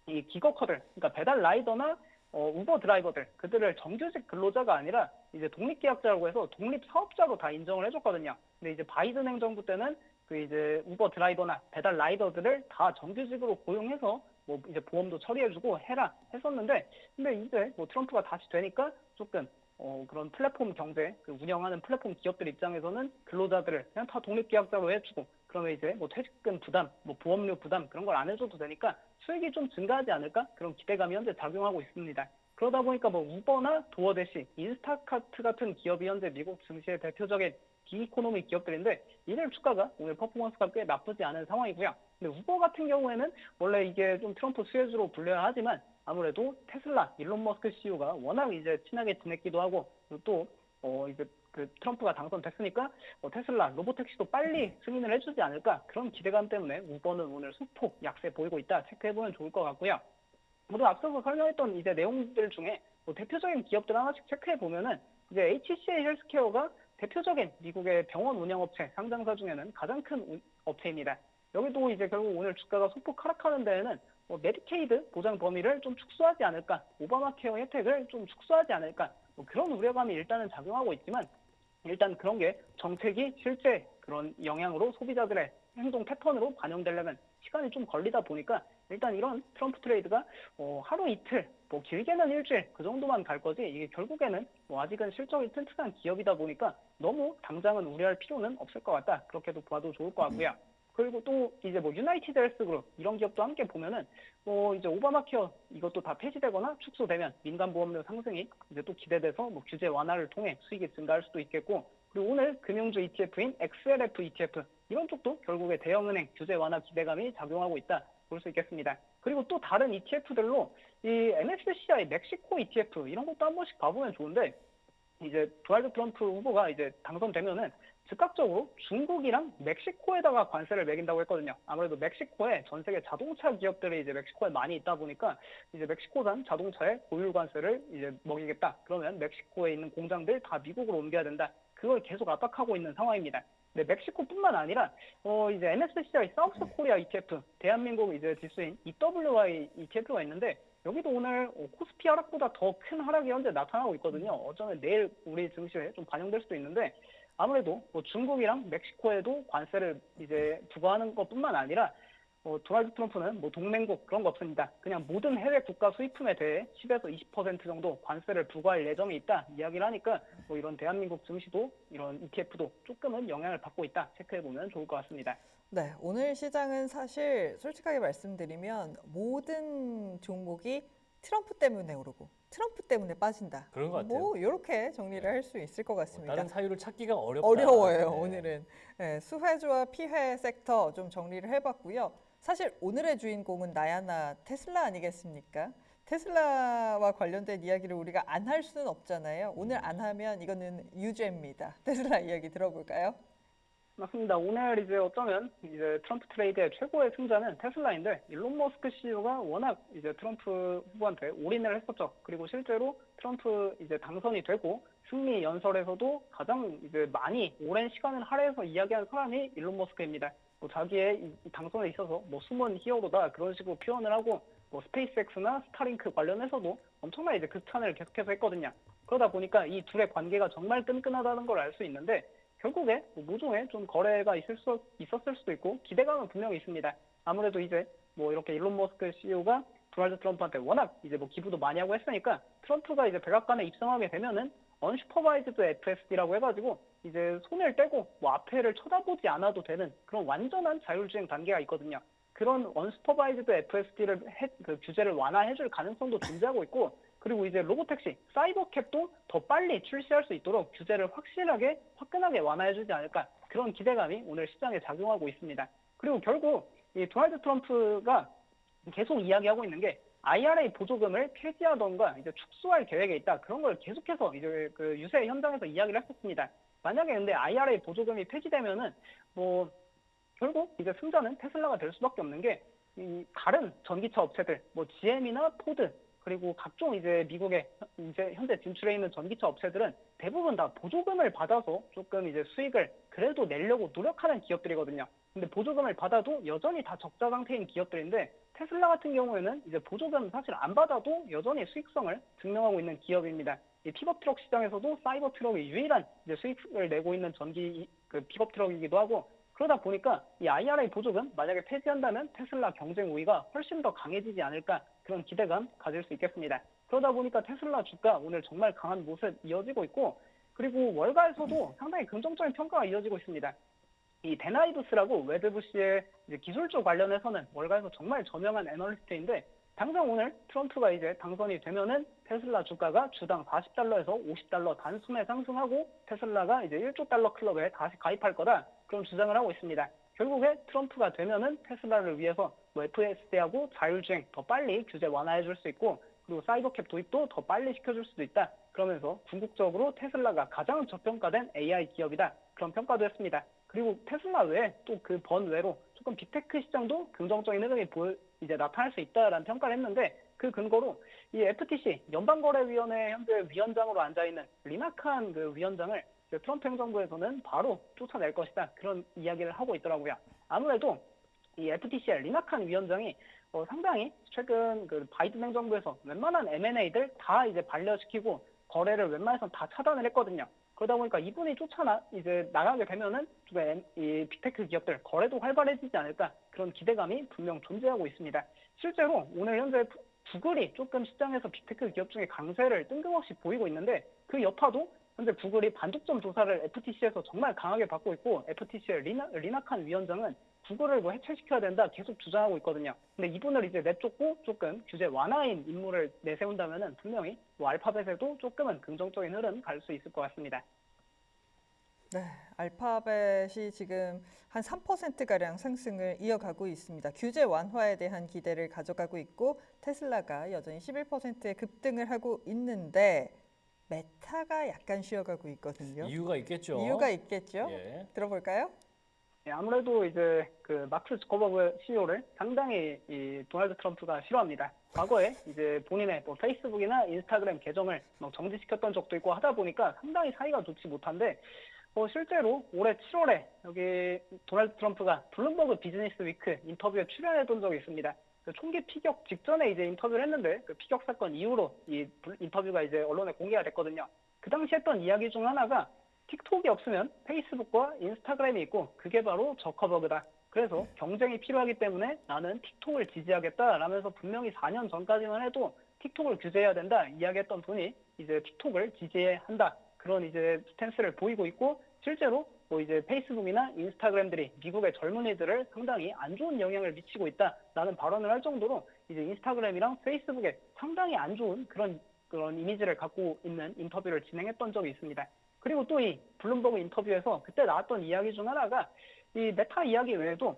Speaker 3: 이 기거커들, 그러니까 배달 라이더나 우버 드라이버들, 그들을 정규직 근로자가 아니라 이제 독립계약자라고 해서 독립사업자로 다 인정을 해줬거든요. 근데 이제 바이든 행정부 때는 그 이제 우버 드라이버나 배달 라이더들을 다 정규직으로 고용해서 뭐 이제 보험도 처리해주고 해라 했었는데, 근데 이제 뭐 트럼프가 다시 되니까 조금 그런 플랫폼 경제, 그 운영하는 플랫폼 기업들 입장에서는 근로자들을 그냥 다 독립계약자로 해주고, 그러면 이제 뭐 퇴직금 부담, 뭐 보험료 부담 그런 걸 안 해줘도 되니까 수익이 좀 증가하지 않을까? 그런 기대감이 현재 작용하고 있습니다. 그러다 보니까 뭐 우버나 도어대시, 인스타카트 같은 기업이 현재 미국 증시의 대표적인 기이코노미 기업들인데 이들 주가가 오늘 퍼포먼스가 꽤 나쁘지 않은 상황이고요. 근데 우버 같은 경우에는 원래 이게 좀 트럼프 수혜주로 불려야 하지만 아무래도 테슬라, 일론 머스크 CEO가 워낙 이제 친하게 지냈기도 하고 또 이제 그 트럼프가 당선됐으니까 테슬라 로보택시도 빨리 승인을 해주지 않을까 그런 기대감 때문에 우버는 오늘 소폭 약세 보이고 있다 체크해보면 좋을 것 같고요. 모두 앞서서 설명했던 이제 내용들 중에 대표적인 기업들 하나씩 체크해보면은 이제 HCA 헬스케어가 대표적인 미국의 병원 운영업체 상장사 중에는 가장 큰 업체입니다. 여기도 이제 결국 오늘 주가가 소폭 하락하는 데에는 메디케이드 보장 범위를 좀 축소하지 않을까, 오바마 케어 혜택을 좀 축소하지 않을까, 그런 우려감이 일단은 작용하고 있지만 일단 그런 게 정책이 실제 그런 영향으로 소비자들의 행동 패턴으로 반영되려면 시간이 좀 걸리다 보니까 일단 이런 트럼프 트레이드가 하루 이틀, 뭐 길게는 일주일 그 정도만 갈 거지 이게 결국에는 아직은 실적이 튼튼한 기업이다 보니까 너무 당장은 우려할 필요는 없을 것 같다. 그렇게도 봐도 좋을 것 같고요. 그리고 또 이제 유나이티드 헬스그룹 이런 기업도 함께 보면은 이제 오바마 케어 이것도 다 폐지되거나 축소되면 민간 보험료 상승이 이제 또 기대돼서 규제 완화를 통해 수익이 증가할 수도 있겠고, 그리고 오늘 금융주 ETF인 XLF ETF 이런 쪽도 결국에 대형은행 규제 완화 기대감이 작용하고 있다 볼 수 있겠습니다. 그리고 또 다른 ETF들로 이 MSCI 멕시코 ETF 이런 것도 한 번씩 봐보면 좋은데, 이제 도널드 트럼프 후보가 이제 당선되면은 즉각적으로 중국이랑 멕시코에다가 관세를 매긴다고 했거든요. 아무래도 멕시코에 전 세계 자동차 기업들이 이제 멕시코에 많이 있다 보니까 이제 멕시코산 자동차에 보유 관세를 이제 먹이겠다. 그러면 멕시코에 있는 공장들 다 미국으로 옮겨야 된다. 그걸 계속 압박하고 있는 상황입니다. 근데 멕시코뿐만 아니라 이제 MSCI 사우스 코리아 ETF, 대한민국 이제 지수인 EWI ETF가 있는데 여기도 오늘 코스피 하락보다 더 큰 하락이 현재 나타나고 있거든요. 어쩌면 내일 우리 증시에 좀 반영될 수도 있는데 아무래도 중국이랑 멕시코에도 관세를 이제 부과하는 것뿐만 아니라 도널드 트럼프는 동맹국 그런 거 없습니다. 그냥 모든 해외 국가 수입품에 대해 10에서 20% 정도 관세를 부과할 예정이 있다 이야기를 하니까 이런 대한민국 증시도 이런 ETF도 조금은 영향을 받고 있다 체크해보면 좋을 것 같습니다.
Speaker 2: 네, 오늘 시장은 사실 솔직하게 말씀드리면 모든 종목이 트럼프 때문에 오르고 트럼프 때문에 빠진다.
Speaker 1: 그런 것 같아요.
Speaker 2: 이렇게 정리를 할 수 있을 것 같습니다.
Speaker 1: 다른 사유를 찾기가 어렵다.
Speaker 2: 어려워요,
Speaker 1: 네.
Speaker 2: 오늘은. 네, 수혜주와 피해 섹터 좀 정리를 해봤고요. 사실 오늘의 주인공은 나야나 테슬라 아니겠습니까? 테슬라와 관련된 이야기를 우리가 안 할 수는 없잖아요. 오늘 안 하면 이거는 유죄입니다. 테슬라 이야기 들어볼까요?
Speaker 3: 맞습니다. 오늘 이제 어쩌면 이제 트럼프 트레이드의 최고의 승자는 테슬라인데 일론 머스크 CEO가 워낙 이제 트럼프 후보한테 올인을 했었죠. 그리고 실제로 트럼프 이제 당선이 되고 승리 연설에서도 가장 이제 많이 오랜 시간을 할애해서 이야기한 사람이 일론 머스크입니다. 뭐 자기의 이 당선에 있어서 뭐 숨은 히어로다 그런 식으로 표현을 하고 뭐 스페이스X나 스타링크 관련해서도 엄청나게 이제 극찬을 계속해서 했거든요. 그러다 보니까 이 둘의 관계가 정말 끈끈하다는 걸 알 수 있는데 결국에 뭐 모종의 좀 거래가 있었을 수도 있고 기대감은 분명히 있습니다. 아무래도 이제 뭐 이렇게 일론 머스크 CEO가 도널드 트럼프한테 워낙 이제 뭐 기부도 많이 하고 했으니까 트럼프가 이제 백악관에 입성하게 되면은 언슈퍼바이즈드 FSD라고 해가지고 이제 손을 떼고 뭐 앞에를 쳐다보지 않아도 되는 그런 완전한 자율주행 단계가 있거든요. 그런 언슈퍼바이즈드 FSD를 그 규제를 완화해줄 가능성도 존재하고 있고 그리고 이제 로보택시, 사이버캡도 더 빨리 출시할 수 있도록 규제를 확실하게, 화끈하게 완화해주지 않을까 그런 기대감이 오늘 시장에 작용하고 있습니다. 그리고 결국 이 도널드 트럼프가 계속 이야기하고 있는 게 IRA 보조금을 폐지하던가 이제 축소할 계획에 있다 그런 걸 계속해서 이제 그 유세 현장에서 이야기를 했었습니다. 만약에 근데 IRA 보조금이 폐지되면은 뭐 결국 이제 승자는 테슬라가 될 수밖에 없는 게 이 다른 전기차 업체들, 뭐 GM이나 포드 그리고 각종 이제 미국에 이제 현재 진출해 있는 전기차 업체들은 대부분 다 보조금을 받아서 조금 이제 수익을 그래도 내려고 노력하는 기업들이거든요. 근데 보조금을 받아도 여전히 다 적자 상태인 기업들인데 테슬라 같은 경우에는 이제 보조금 사실 안 받아도 여전히 수익성을 증명하고 있는 기업입니다. 이 픽업 트럭 시장에서도 사이버 트럭이 유일한 이제 수익을 내고 있는 전기 그 픽업 트럭이기도 하고 그러다 보니까 이 IRA 보조금 만약에 폐지한다면 테슬라 경쟁 우위가 훨씬 더 강해지지 않을까 그런 기대감 가질 수 있겠습니다. 그러다 보니까 테슬라 주가 오늘 정말 강한 모습 이어지고 있고 그리고 월가에서도 상당히 긍정적인 평가가 이어지고 있습니다. 이 데나이브스라고 웨드부시의 기술주 관련해서는 월가에서 정말 저명한 애널리스트인데 당장 오늘 트럼프가 이제 당선이 되면은 테슬라 주가가 주당 40달러에서 50달러 단숨에 상승하고 테슬라가 이제 1조 달러 클럽에 다시 가입할 거다 그런 주장을 하고 있습니다. 결국에 트럼프가 되면은 테슬라를 위해서 뭐 FSD하고 자율주행 더 빨리 규제 완화해 줄 수 있고 그리고 사이버캡 도입도 더 빨리 시켜줄 수도 있다. 그러면서 궁극적으로 테슬라가 가장 저평가된 AI 기업이다. 그런 평가도 했습니다. 그리고 테슬라 외에 또 그 번외로 조금 빅테크 시장도 긍정적인 흐름이 이제 나타날 수 있다라는 평가를 했는데 그 근거로 이 FTC 연방거래위원회 현재 위원장으로 앉아 있는 리나칸 그 위원장을 트럼프 행정부에서는 바로 쫓아낼 것이다 그런 이야기를 하고 있더라고요. 아무래도 이 FTC의 리나칸 위원장이 상당히 최근 그 바이든 행정부에서 웬만한 M&A들 다 이제 반려시키고 거래를 웬만해서 다 차단을 했거든요. 그러다 보니까 이분이 이제 나가게 되면은 이 빅테크 기업들 거래도 활발해지지 않을까 그런 기대감이 분명 존재하고 있습니다. 실제로 오늘 현재 구글이 조금 시장에서 빅테크 기업 중에 강세를 뜬금없이 보이고 있는데 그 여파도 현재 구글이 반독점 조사를 FTC에서 정말 강하게 받고 있고 FTC의 리나칸 위원장은 구글을 뭐 해체시켜야 된다 계속 주장하고 있거든요. 근데 이분을 이제 내쫓고 조금 규제 완화인 인물을 내세운다면은 분명히 뭐 알파벳에도 조금은 긍정적인 흐름 갈 수 있을 것 같습니다.
Speaker 2: 네, 알파벳이 지금 한 3%가량 상승을 이어가고 있습니다. 규제 완화에 대한 기대를 가져가고 있고 테슬라가 여전히 11%의 급등을 하고 있는데 메타가 약간 쉬어가고 있거든요.
Speaker 1: 이유가 있겠죠.
Speaker 2: 이유가 있겠죠.
Speaker 1: 예.
Speaker 2: 들어볼까요?
Speaker 3: 네, 아무래도 이제 그 마크 주커버그 CEO를 상당히 이 도널드 트럼프가 싫어합니다. 과거에 이제 본인의 뭐 페이스북이나 인스타그램 계정을 정지시켰던 적도 있고 하다 보니까 상당히 사이가 좋지 못한데 실제로 올해 7월에 여기 도널드 트럼프가 블룸버그 비즈니스 위크 인터뷰에 출연했던 적이 있습니다. 그 총기 피격 직전에 이제 인터뷰를 했는데 그 피격 사건 이후로 이 인터뷰가 이제 언론에 공개가 됐거든요. 그 당시 했던 이야기 중 하나가 틱톡이 없으면 페이스북과 인스타그램이 있고 그게 바로 저커버그다. 그래서 경쟁이 필요하기 때문에 나는 틱톡을 지지하겠다라면서 분명히 4년 전까지만 해도 틱톡을 규제해야 된다 이야기했던 분이 이제 틱톡을 지지해야 한다. 그런 이제 스탠스를 보이고 있고 실제로 뭐 이제 페이스북이나 인스타그램들이 미국의 젊은이들을 상당히 안 좋은 영향을 미치고 있다라는 발언을 할 정도로 이제 인스타그램이랑 페이스북에 상당히 안 좋은 그런 이미지를 갖고 있는 인터뷰를 진행했던 적이 있습니다. 그리고 또 이 블룸버그 인터뷰에서 그때 나왔던 이야기 중 하나가 이 메타 이야기 외에도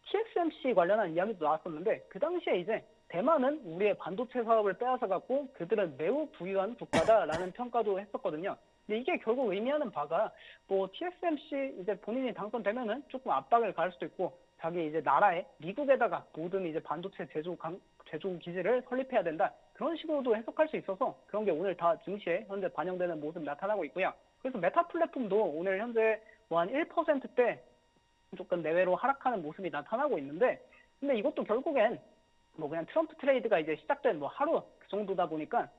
Speaker 3: TSMC 관련한 이야기도 나왔었는데 그 당시에 이제 대만은 우리의 반도체 사업을 빼앗아 갖고 그들은 매우 부유한 국가다라는 평가도 했었거든요. 근데 이게 결국 의미하는 바가 뭐 TSMC 이제 본인이 당선되면은 조금 압박을 가할 수도 있고 자기 이제 나라에 미국에다가 모든 이제 반도체 제조 기지를 설립해야 된다. 그런 식으로도 해석할 수 있어서 그런 게 오늘 다 증시에 현재 반영되는 모습 나타나고 있고요. 그래서 메타 플랫폼도 오늘 현재 뭐 한 1%대 조금 내외로 하락하는 모습이 나타나고 있는데 근데 이것도 결국엔 뭐 그냥 트럼프 트레이드가 이제 시작된 뭐 하루 그 정도다 보니까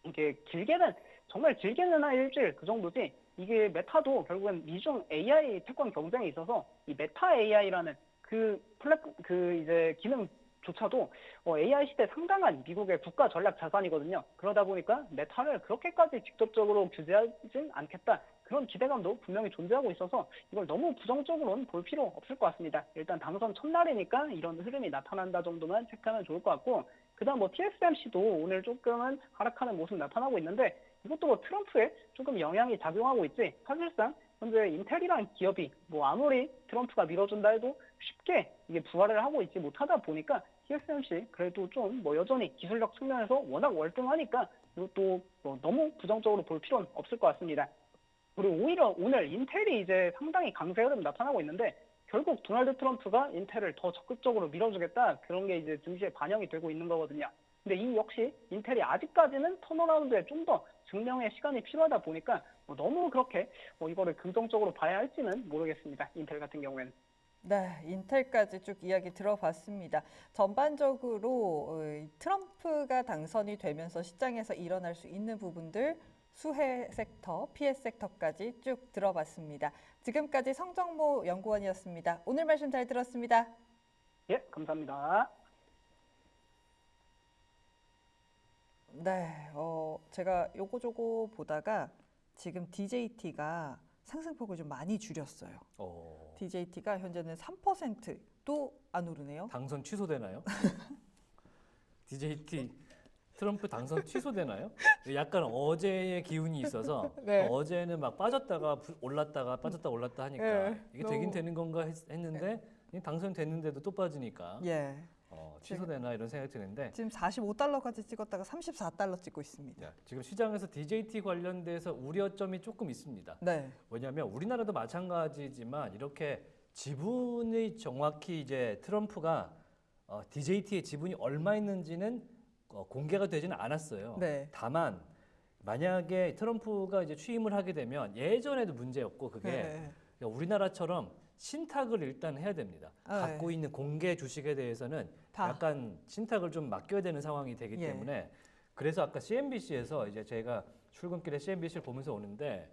Speaker 3: 이게 길게는 정말 길게는 한 일주일 그 정도지 이게 메타도 결국엔 미중 AI 패권 경쟁이 있어서 이 메타 AI라는 그 플랫폼 그 이제 기능조차도 AI 시대 상당한 미국의 국가 전략 자산이거든요. 그러다 보니까 메타를 그렇게까지 직접적으로 규제하진 않겠다. 그런 기대감도 분명히 존재하고 있어서 이걸 너무 부정적으로는 볼 필요 없을 것 같습니다. 일단 당선 첫날이니까 이런 흐름이 나타난다 정도만 체크하면 좋을 것 같고 그다음 뭐 TSMC도 오늘 조금은 하락하는 모습 나타나고 있는데 이것도 뭐 트럼프에 조금 영향이 작용하고 있지 사실상 현재 인텔이라는 기업이 뭐 아무리 트럼프가 밀어준다 해도 쉽게 이게 부활을 하고 있지 못하다 보니까 TSMC 그래도 좀 뭐 여전히 기술력 측면에서 워낙 월등하니까 이것도 뭐 너무 부정적으로 볼 필요는 없을 것 같습니다. 그리고 오히려 오늘 인텔이 이제 상당히 강세 흐름 나타나고 있는데 결국 도널드 트럼프가 인텔을 더 적극적으로 밀어주겠다 그런 게 이제 증시에 반영이 되고 있는 거거든요. 근데 이 역시 인텔이 아직까지는 턴어라운드에 좀 더 증명의 시간이 필요하다 보니까 뭐 너무 그렇게 이거를 긍정적으로 봐야 할지는 모르겠습니다. 인텔 같은 경우에는.
Speaker 2: 네, 인텔까지 쭉 이야기 들어봤습니다. 전반적으로 트럼프가 당선이 되면서 시장에서 일어날 수 있는 부분들 수혜 섹터, 피해 섹터까지 쭉 들어봤습니다. 지금까지 성정모 연구원이었습니다. 오늘 말씀 잘 들었습니다.
Speaker 3: 예, 감사합니다.
Speaker 2: 네, 제가 요거저거 보다가 지금 DJT가 상승폭을 좀 많이 줄였어요. DJT가 현재는 3%도 안 오르네요.
Speaker 1: 당선 취소되나요? DJT 트럼프 당선 취소되나요? 약간 어제의 기운이 있어서
Speaker 2: 네.
Speaker 1: 어제는 막 빠졌다가 올랐다가 빠졌다 올랐다 하니까
Speaker 2: 네,
Speaker 1: 이게
Speaker 2: 너무-
Speaker 1: 되긴 되는 건가 했는데 당선됐는데도 또 빠지니까
Speaker 2: 예.
Speaker 1: 취소되나 이런 생각이 드는데
Speaker 2: 지금 45달러까지 찍었다가 34달러 찍고 있습니다.
Speaker 1: 지금 시장에서 DJT 관련돼서 우려점이 조금 있습니다.
Speaker 2: 네.
Speaker 1: 왜냐하면 우리나라도 마찬가지지만 이렇게 지분이 정확히 이제 트럼프가 DJT의 지분이 얼마 있는지는 공개가 되지는 않았어요.
Speaker 2: 네.
Speaker 1: 다만 만약에 트럼프가 이제 취임을 하게 되면 예전에도 문제였고 그게
Speaker 2: 네.
Speaker 1: 우리나라처럼 신탁을 일단 해야 됩니다.
Speaker 2: 네.
Speaker 1: 갖고 있는 공개 주식에 대해서는
Speaker 2: 다.
Speaker 1: 약간 신탁을 좀 맡겨야 되는 상황이 되기
Speaker 2: 예.
Speaker 1: 때문에 그래서 아까 CNBC에서 이제 제가 출근길에 CNBC를 보면서 오는데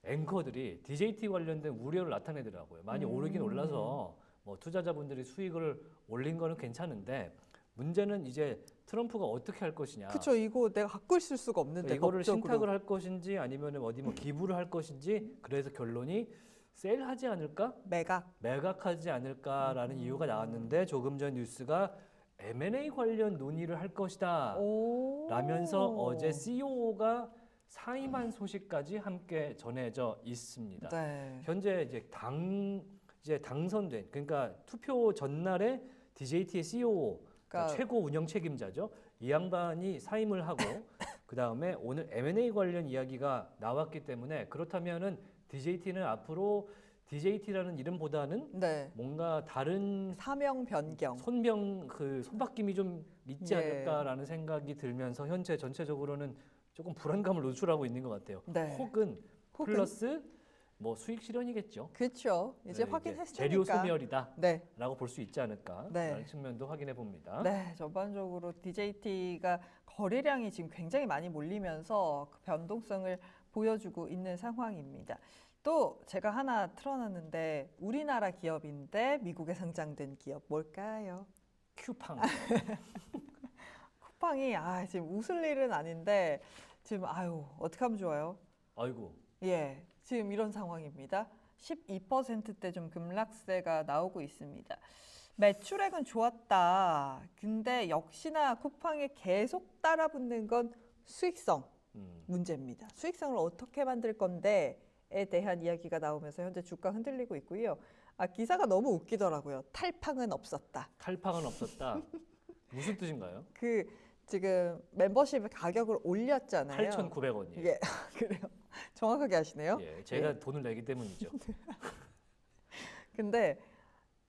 Speaker 1: 앵커들이 DJT 관련된 우려를 나타내더라고요. 많이 오르긴 올라서 뭐 투자자분들이 수익을 올린 거는 괜찮은데 문제는 이제 트럼프가 어떻게 할 것이냐.
Speaker 2: 그렇죠. 이거 내가 갖고 있을 수가 없는데
Speaker 1: 이거를
Speaker 2: 법적으로.
Speaker 1: 신탁을 할 것인지 아니면 어디 뭐 기부를 할 것인지 그래서 결론이 셀하지 않을까? 매각하지 않을까라는 이유가 나왔는데 조금 전 뉴스가 M&A 관련 논의를 할 것이다 라면서 어제 CEO가 사임한 소식까지 함께 전해져 있습니다.
Speaker 2: 네.
Speaker 1: 현재 이제 당선된 그러니까 투표 전날에 DJT의 CEO 그러니까 최고 운영 책임자죠. 이 양반이 사임을 하고 그 다음에 오늘 M&A 관련 이야기가 나왔기 때문에 그렇다면은 DJT는 앞으로 DJT라는 이름보다는
Speaker 2: 네.
Speaker 1: 뭔가 다른
Speaker 2: 사명 변경.
Speaker 1: 손바뀜이 좀 있지 않을까라는 생각이 들면서 현재 전체적으로는 조금 불안감을 노출하고 있는 것 같아요.
Speaker 2: 네.
Speaker 1: 혹은 플러스 뭐 수익 실현이겠죠.
Speaker 2: 그렇죠. 이제
Speaker 1: 네,
Speaker 2: 확인했으니까.
Speaker 1: 재료 소멸이다라고
Speaker 2: 네.
Speaker 1: 볼 수 있지 않을까라는
Speaker 2: 네.
Speaker 1: 측면도 확인해 봅니다.
Speaker 2: 네, 전반적으로 DJT가 거래량이 지금 굉장히 많이 몰리면서 그 변동성을 보여주고 있는 상황입니다. 또 제가 하나 틀어놨는데 우리나라 기업인데 미국에 상장된 기업 뭘까요?
Speaker 1: 큐팡.
Speaker 2: 쿠팡이 지금 웃을 일은 아닌데 지금 어떻게 하면 좋아요?
Speaker 1: 아이고.
Speaker 2: 예, 지금 이런 상황입니다. 12%대 좀 급락세가 나오고 있습니다. 매출액은 좋았다. 근데 역시나 쿠팡에 계속 따라붙는 건 수익성 문제입니다. 수익성을 어떻게 만들 건데에 대한 이야기가 나오면서 현재 주가 흔들리고 있고요. 기사가 너무 웃기더라고요. 탈팡은 없었다.
Speaker 1: 탈팡은 없었다. 무슨 뜻인가요?
Speaker 2: 지금 멤버십 가격을 올렸잖아요.
Speaker 1: 8,900원이에요.
Speaker 2: 예, 그래요. 정확하게 하시네요.
Speaker 1: 예, 제가 돈을 내기 때문이죠.
Speaker 2: 근데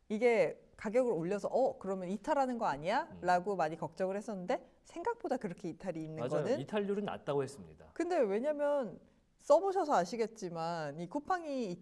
Speaker 2: 이게 가격을 올려서 그러면 이탈하는 거 아니야? 라고 많이 걱정을 했었는데 생각보다 그렇게 이탈이 있는
Speaker 1: 맞아요.
Speaker 2: 거는
Speaker 1: 이탈률은 낮다고 했습니다.
Speaker 2: 근데 왜냐면 써보셔서 아시겠지만 이 쿠팡이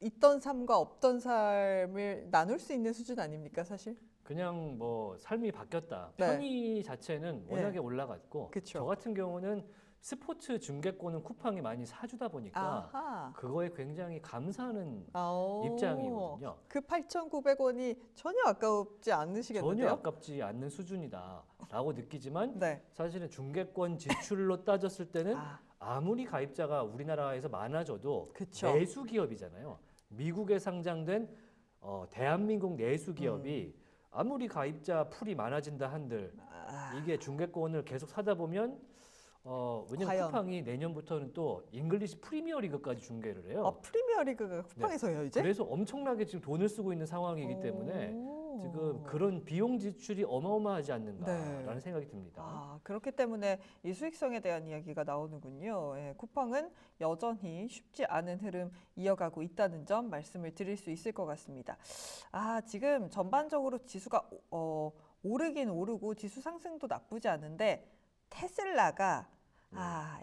Speaker 2: 있던 삶과 없던 삶을 나눌 수 있는 수준 아닙니까 사실?
Speaker 1: 그냥 뭐 삶이 바뀌었다.
Speaker 2: 네.
Speaker 1: 편의 자체는 워낙에
Speaker 2: 네.
Speaker 1: 올라갔고
Speaker 2: 그쵸.
Speaker 1: 저 같은 경우는 스포츠 중계권은 쿠팡이 많이 사주다 보니까
Speaker 2: 아하.
Speaker 1: 그거에 굉장히 감사하는
Speaker 2: 아오.
Speaker 1: 입장이거든요.
Speaker 2: 그 8,900원이 전혀 아깝지 않으시겠는데요?
Speaker 1: 전혀 아깝지 않는 수준이다라고 느끼지만
Speaker 2: 네.
Speaker 1: 사실은 중계권 지출로 따졌을 때는
Speaker 2: 아,
Speaker 1: 아무리 가입자가 우리나라에서 많아져도
Speaker 2: 그쵸.
Speaker 1: 내수 기업이잖아요. 미국에 상장된 대한민국 내수 기업이 아무리 가입자 풀이 많아진다 한들
Speaker 2: 아,
Speaker 1: 이게 중계권을 계속 사다 보면 왜냐면
Speaker 2: 과연?
Speaker 1: 쿠팡이 내년부터는 또 잉글리시 프리미어 리그까지 중계를 해요.
Speaker 2: 프리미어 리그가 쿠팡에서 해요 이제?
Speaker 1: 그래서 엄청나게 지금 돈을 쓰고 있는 상황이기 때문에
Speaker 2: 오.
Speaker 1: 지금 그런 비용 지출이 어마어마하지 않는가라는
Speaker 2: 네.
Speaker 1: 생각이 듭니다.
Speaker 2: 아, 그렇기 때문에 이 수익성에 대한 이야기가 나오는군요. 예, 쿠팡은 여전히 쉽지 않은 흐름 이어가고 있다는 점 말씀을 드릴 수 있을 것 같습니다. 아, 지금 전반적으로 지수가 오르긴 오르고 지수 상승도 나쁘지 않은데 테슬라가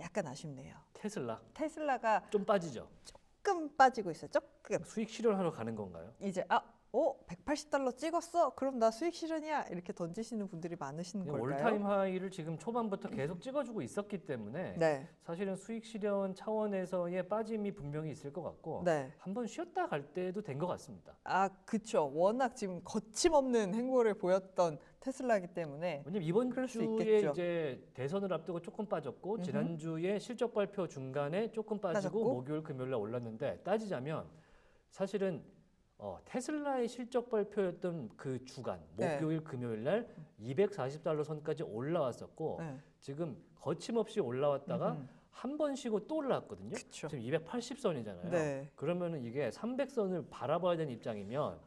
Speaker 2: 약간 아쉽네요. 테슬라가
Speaker 1: 좀 빠지죠.
Speaker 2: 조금 빠지고 있어요. 조금.
Speaker 1: 수익 실현하러 가는 건가요?
Speaker 2: 이제 180달러 찍었어? 그럼 나 수익 실현이야? 이렇게 던지시는 분들이 많으신 걸까요?
Speaker 1: 올타임 하이를 지금 초반부터 계속 찍어주고 있었기 때문에
Speaker 2: 네.
Speaker 1: 사실은 수익 실현 차원에서의 빠짐이 분명히 있을 것 같고
Speaker 2: 네.
Speaker 1: 한번 쉬었다 갈 때도 된 것 같습니다.
Speaker 2: 아, 그쵸. 워낙 지금 거침없는 행보를 보였던 테슬라이기 때문에
Speaker 1: 왜냐면 이번
Speaker 2: 그럴 수
Speaker 1: 주에
Speaker 2: 있겠죠.
Speaker 1: 이제 대선을 앞두고 조금 빠졌고 지난주에 실적 발표 중간에 조금 빠지고
Speaker 2: 빠졌고.
Speaker 1: 목요일 금요일 날 올랐는데 따지자면 사실은 테슬라의 실적 발표였던 그 주간
Speaker 2: 네.
Speaker 1: 목요일 금요일 날 240달러 선까지 올라왔었고
Speaker 2: 네.
Speaker 1: 지금 거침없이 올라왔다가 한 번 쉬고 또 올라왔거든요.
Speaker 2: 그쵸.
Speaker 1: 지금 280선이잖아요.
Speaker 2: 네.
Speaker 1: 그러면은 이게 300선을 바라봐야 되는 입장이면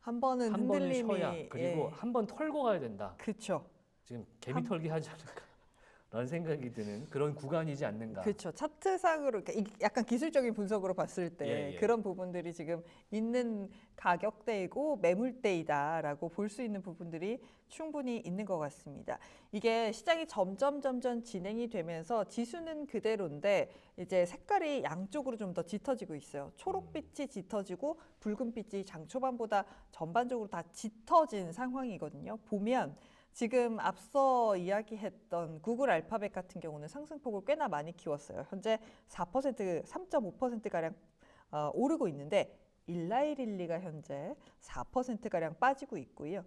Speaker 2: 한 번은
Speaker 1: 한 번은
Speaker 2: 흔들림이
Speaker 1: 쉬어야 그리고 한 번 털고 가야 된다.
Speaker 2: 그쵸.
Speaker 1: 지금 개미 털기 하지 않을까라는 생각이 드는 그런 구간이지 않는가.
Speaker 2: 그렇죠. 차트상으로 약간 기술적인 분석으로 봤을 때
Speaker 1: 예.
Speaker 2: 그런 부분들이 지금 있는 가격대이고 매물대이다라고 볼 수 있는 부분들이 충분히 있는 것 같습니다. 이게 시장이 점점 진행이 되면서 지수는 그대로인데 이제 색깔이 양쪽으로 좀 더 짙어지고 있어요. 초록빛이 짙어지고 붉은빛이 장 초반보다 전반적으로 다 짙어진 상황이거든요. 보면 지금 앞서 이야기했던 구글 알파벳 같은 경우는 상승폭을 꽤나 많이 키웠어요. 현재 3.5%가량 오르고 있는데 일라이릴리가 현재 4%가량 빠지고 있고요.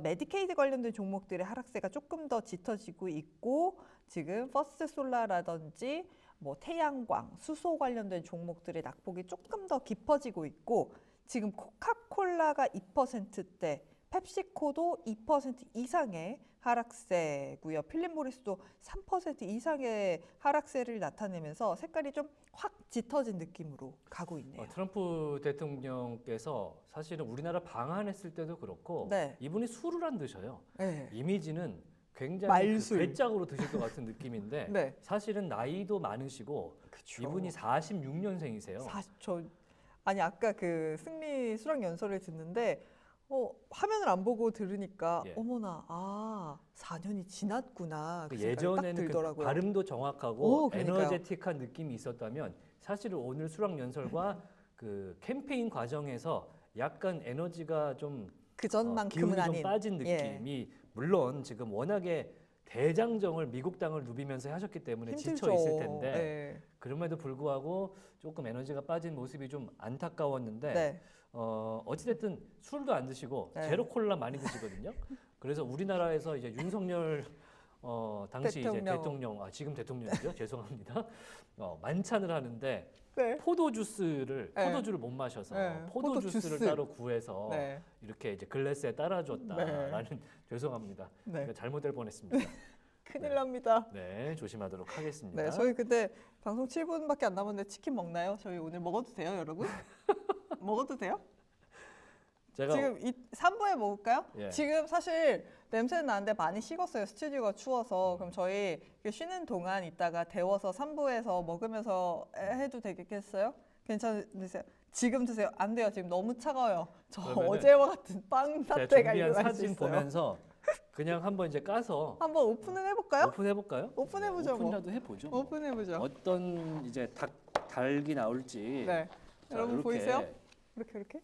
Speaker 2: 메디케이드 관련된 종목들의 하락세가 조금 더 짙어지고 있고 지금 퍼스트 솔라라든지 뭐 태양광, 수소 관련된 종목들의 낙폭이 조금 더 깊어지고 있고 지금 코카콜라가 2%대 펩시코도 2% 이상의 하락세고요. 필립 모리스도 3% 이상의 하락세를 나타내면서 색깔이 좀 확 짙어진 느낌으로 가고 있네요.
Speaker 1: 트럼프 대통령께서 사실은 우리나라 방한했을 때도 그렇고
Speaker 2: 네.
Speaker 1: 이분이 술을 안 드셔요.
Speaker 2: 네.
Speaker 1: 이미지는 굉장히
Speaker 2: 말술.
Speaker 1: 괴짝으로 드실 것 같은 느낌인데
Speaker 2: 네.
Speaker 1: 사실은 나이도 많으시고
Speaker 2: 그쵸.
Speaker 1: 이분이 46년생이세요.
Speaker 2: 아니 아까 그 승리 수락 연설을 듣는데 화면을 안 보고 들으니까
Speaker 1: 예.
Speaker 2: 어머나 4년이 지났구나 그 생각이 딱
Speaker 1: 예전에는 그
Speaker 2: 들더라고요.
Speaker 1: 발음도 정확하고
Speaker 2: 그러니까요.
Speaker 1: 에너제틱한 느낌이 있었다면 사실은 오늘 수락 연설과 그 캠페인 과정에서 약간 에너지가 좀
Speaker 2: 그전만큼은
Speaker 1: 기운이 좀
Speaker 2: 아닌
Speaker 1: 빠진
Speaker 2: 예.
Speaker 1: 느낌이 물론 지금 워낙에 대장정을 미국 땅을 누비면서 하셨기 때문에
Speaker 2: 힘들죠.
Speaker 1: 지쳐 있을 텐데
Speaker 2: 예.
Speaker 1: 그럼에도 불구하고 조금 에너지가 빠진 모습이 좀 안타까웠는데
Speaker 2: 네.
Speaker 1: 어찌됐든 술도 안 드시고
Speaker 2: 네.
Speaker 1: 제로 콜라 많이 드시거든요. 그래서 우리나라에서 이제 윤석열 당시 이제 대통령 지금 대통령이죠. 죄송합니다. 만찬을 하는데
Speaker 2: 네.
Speaker 1: 포도주를 못 마셔서
Speaker 2: 네.
Speaker 1: 포도주스를
Speaker 2: 포도주스.
Speaker 1: 따로 구해서
Speaker 2: 네.
Speaker 1: 이렇게 이제 글래스에 따라줬다라는 죄송합니다.
Speaker 2: 네.
Speaker 1: 제가 잘못될 뻔했습니다.
Speaker 2: 큰일 납니다.
Speaker 1: 네, 조심하도록 하겠습니다.
Speaker 2: 네, 저희 근데 방송 7분밖에 안 남았는데 치킨 먹나요? 저희 오늘 먹어도 돼요, 여러분? 먹어도 돼요?
Speaker 1: 제가
Speaker 2: 지금 3부에 먹을까요?
Speaker 1: 예.
Speaker 2: 지금 사실 냄새는 나는데 많이 식었어요. 스튜디오가 추워서. 그럼 저희 쉬는 동안 이따가 데워서 3부에서 먹으면서 해도 되겠어요? 괜찮으세요? 지금 드세요. 안 돼요. 지금 너무 차가워요. 저
Speaker 1: 그러면은
Speaker 2: 어제와 같은 빵
Speaker 1: 제가
Speaker 2: 사태가
Speaker 1: 준비한
Speaker 2: 일어날 수
Speaker 1: 사진
Speaker 2: 있어요.
Speaker 1: 보면서 그냥 한번 이제 까서
Speaker 2: 한번 오픈을 해볼까요?
Speaker 1: 오픈해볼까요?
Speaker 2: 오픈해보죠, 뭐.
Speaker 1: 오픈이라도 해보죠. 뭐.
Speaker 2: 오픈해보죠.
Speaker 1: 어떤 이제 닭이 나올지.
Speaker 2: 네.
Speaker 1: 자,
Speaker 2: 여러분
Speaker 1: 이렇게
Speaker 2: 보이세요? 이렇게?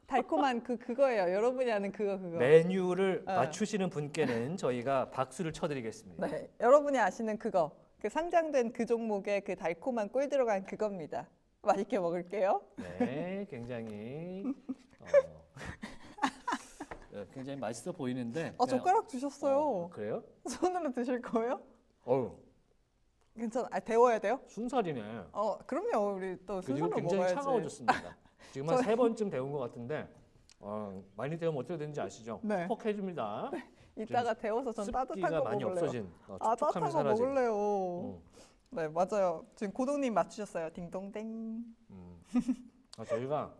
Speaker 2: 달콤한 그거예요. 여러분이 아는 그거.
Speaker 1: 메뉴를
Speaker 2: 네.
Speaker 1: 맞추시는 분께는 저희가 박수를 쳐드리겠습니다.
Speaker 2: 네. 여러분이 아시는 그거. 그 상장된 그 종목에 그 달콤한 꿀 들어간 그겁니다. 맛있게 먹을게요.
Speaker 1: 네, 굉장히 굉장히 맛있어 보이는데.
Speaker 2: 젓가락 주셨어요.
Speaker 1: 그래요?
Speaker 2: 손으로 드실 거예요?
Speaker 1: 어우,
Speaker 2: 괜찮아. 데워야 돼요?
Speaker 1: 순살이네.
Speaker 2: 그럼요. 우리 또
Speaker 1: 그리고
Speaker 2: 순서로
Speaker 1: 굉장히
Speaker 2: 먹어야지.
Speaker 1: 차가워졌습니다. 지금 한 3번쯤 데운 것 같은데 많이 데우면 어떻게 되는지 아시죠?
Speaker 2: 네.
Speaker 1: 퍽해집니다.
Speaker 2: 이따가 데워서 전 따뜻한
Speaker 1: 습기가
Speaker 2: 거
Speaker 1: 많이
Speaker 2: 먹을래요.
Speaker 1: 없어진,
Speaker 2: 따뜻한
Speaker 1: 촉촉함이
Speaker 2: 거
Speaker 1: 사라진.
Speaker 2: 먹을래요. 네, 맞아요. 지금 고동님 맞추셨어요. 딩동댕.
Speaker 1: 저희가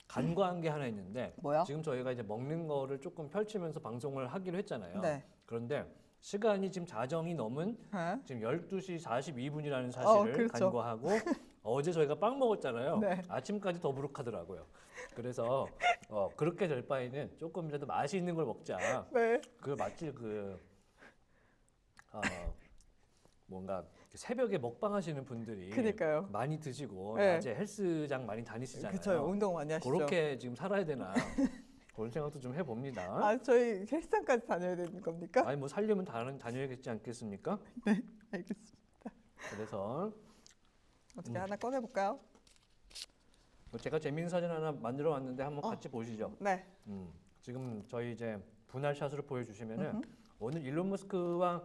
Speaker 1: 간과한 게 하나 있는데
Speaker 2: 뭐요?
Speaker 1: 지금 저희가 이제 먹는 거를 조금 펼치면서 방송을 하기로 했잖아요.
Speaker 2: 네.
Speaker 1: 그런데 시간이 지금 자정이 넘은
Speaker 2: 네.
Speaker 1: 지금 12시 42분이라는 사실을
Speaker 2: 그렇죠.
Speaker 1: 간과하고 어제 저희가 빵 먹었잖아요.
Speaker 2: 네.
Speaker 1: 아침까지 더부룩하더라고요. 그래서 그렇게 될 바에는 조금이라도 맛이 있는 걸 먹자.
Speaker 2: 네.
Speaker 1: 그 마치 뭔가 새벽에 먹방 하시는 분들이
Speaker 2: 그러니까요.
Speaker 1: 많이 드시고
Speaker 2: 네.
Speaker 1: 낮에 헬스장 많이 다니시잖아요.
Speaker 2: 그쵸. 운동 많이 하시죠.
Speaker 1: 그렇게 지금 살아야 되나 그런 생각도 좀 해봅니다.
Speaker 2: 저희 헬스장까지 다녀야 되는 겁니까?
Speaker 1: 아니 뭐 살려면 다녀야겠지 않겠습니까?
Speaker 2: 알겠습니다.
Speaker 1: 그래서
Speaker 2: 어떻게 하나 꺼내볼까요?
Speaker 1: 제가 재미있는 사진 하나 만들어 왔는데 한번 같이 보시죠.
Speaker 2: 네.
Speaker 1: 지금 저희 이제 분할 샷으로 보여주시면은 오늘 일론 머스크와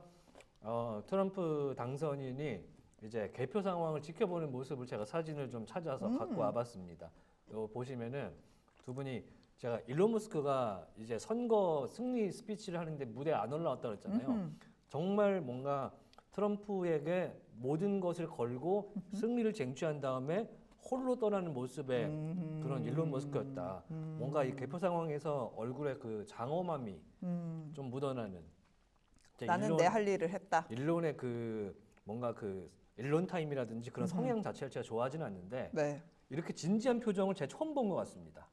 Speaker 1: 트럼프 당선인이 이제 개표 상황을 지켜보는 모습을 제가 사진을 좀 찾아서 갖고 와봤습니다. 보시면은 두 분이 제가 일론 머스크가 이제 선거 승리 스피치를 하는데 무대에 안 올라왔다 그랬잖아요. 정말 뭔가 트럼프에게 모든 것을 걸고 승리를 쟁취한 다음에 홀로 떠나는 모습의 그런 일론 머스크였다. 뭔가 이 개표 상황에서 얼굴에 그 장엄함이 좀 묻어나는.
Speaker 2: 나는 내 할 일을 했다.
Speaker 1: 일론의 그 뭔가 그 일론 타임이라든지 그런 성향 자체를 제가 좋아하지는 않는데
Speaker 2: 네.
Speaker 1: 이렇게 진지한 표정을 제가 처음 본 것 같습니다.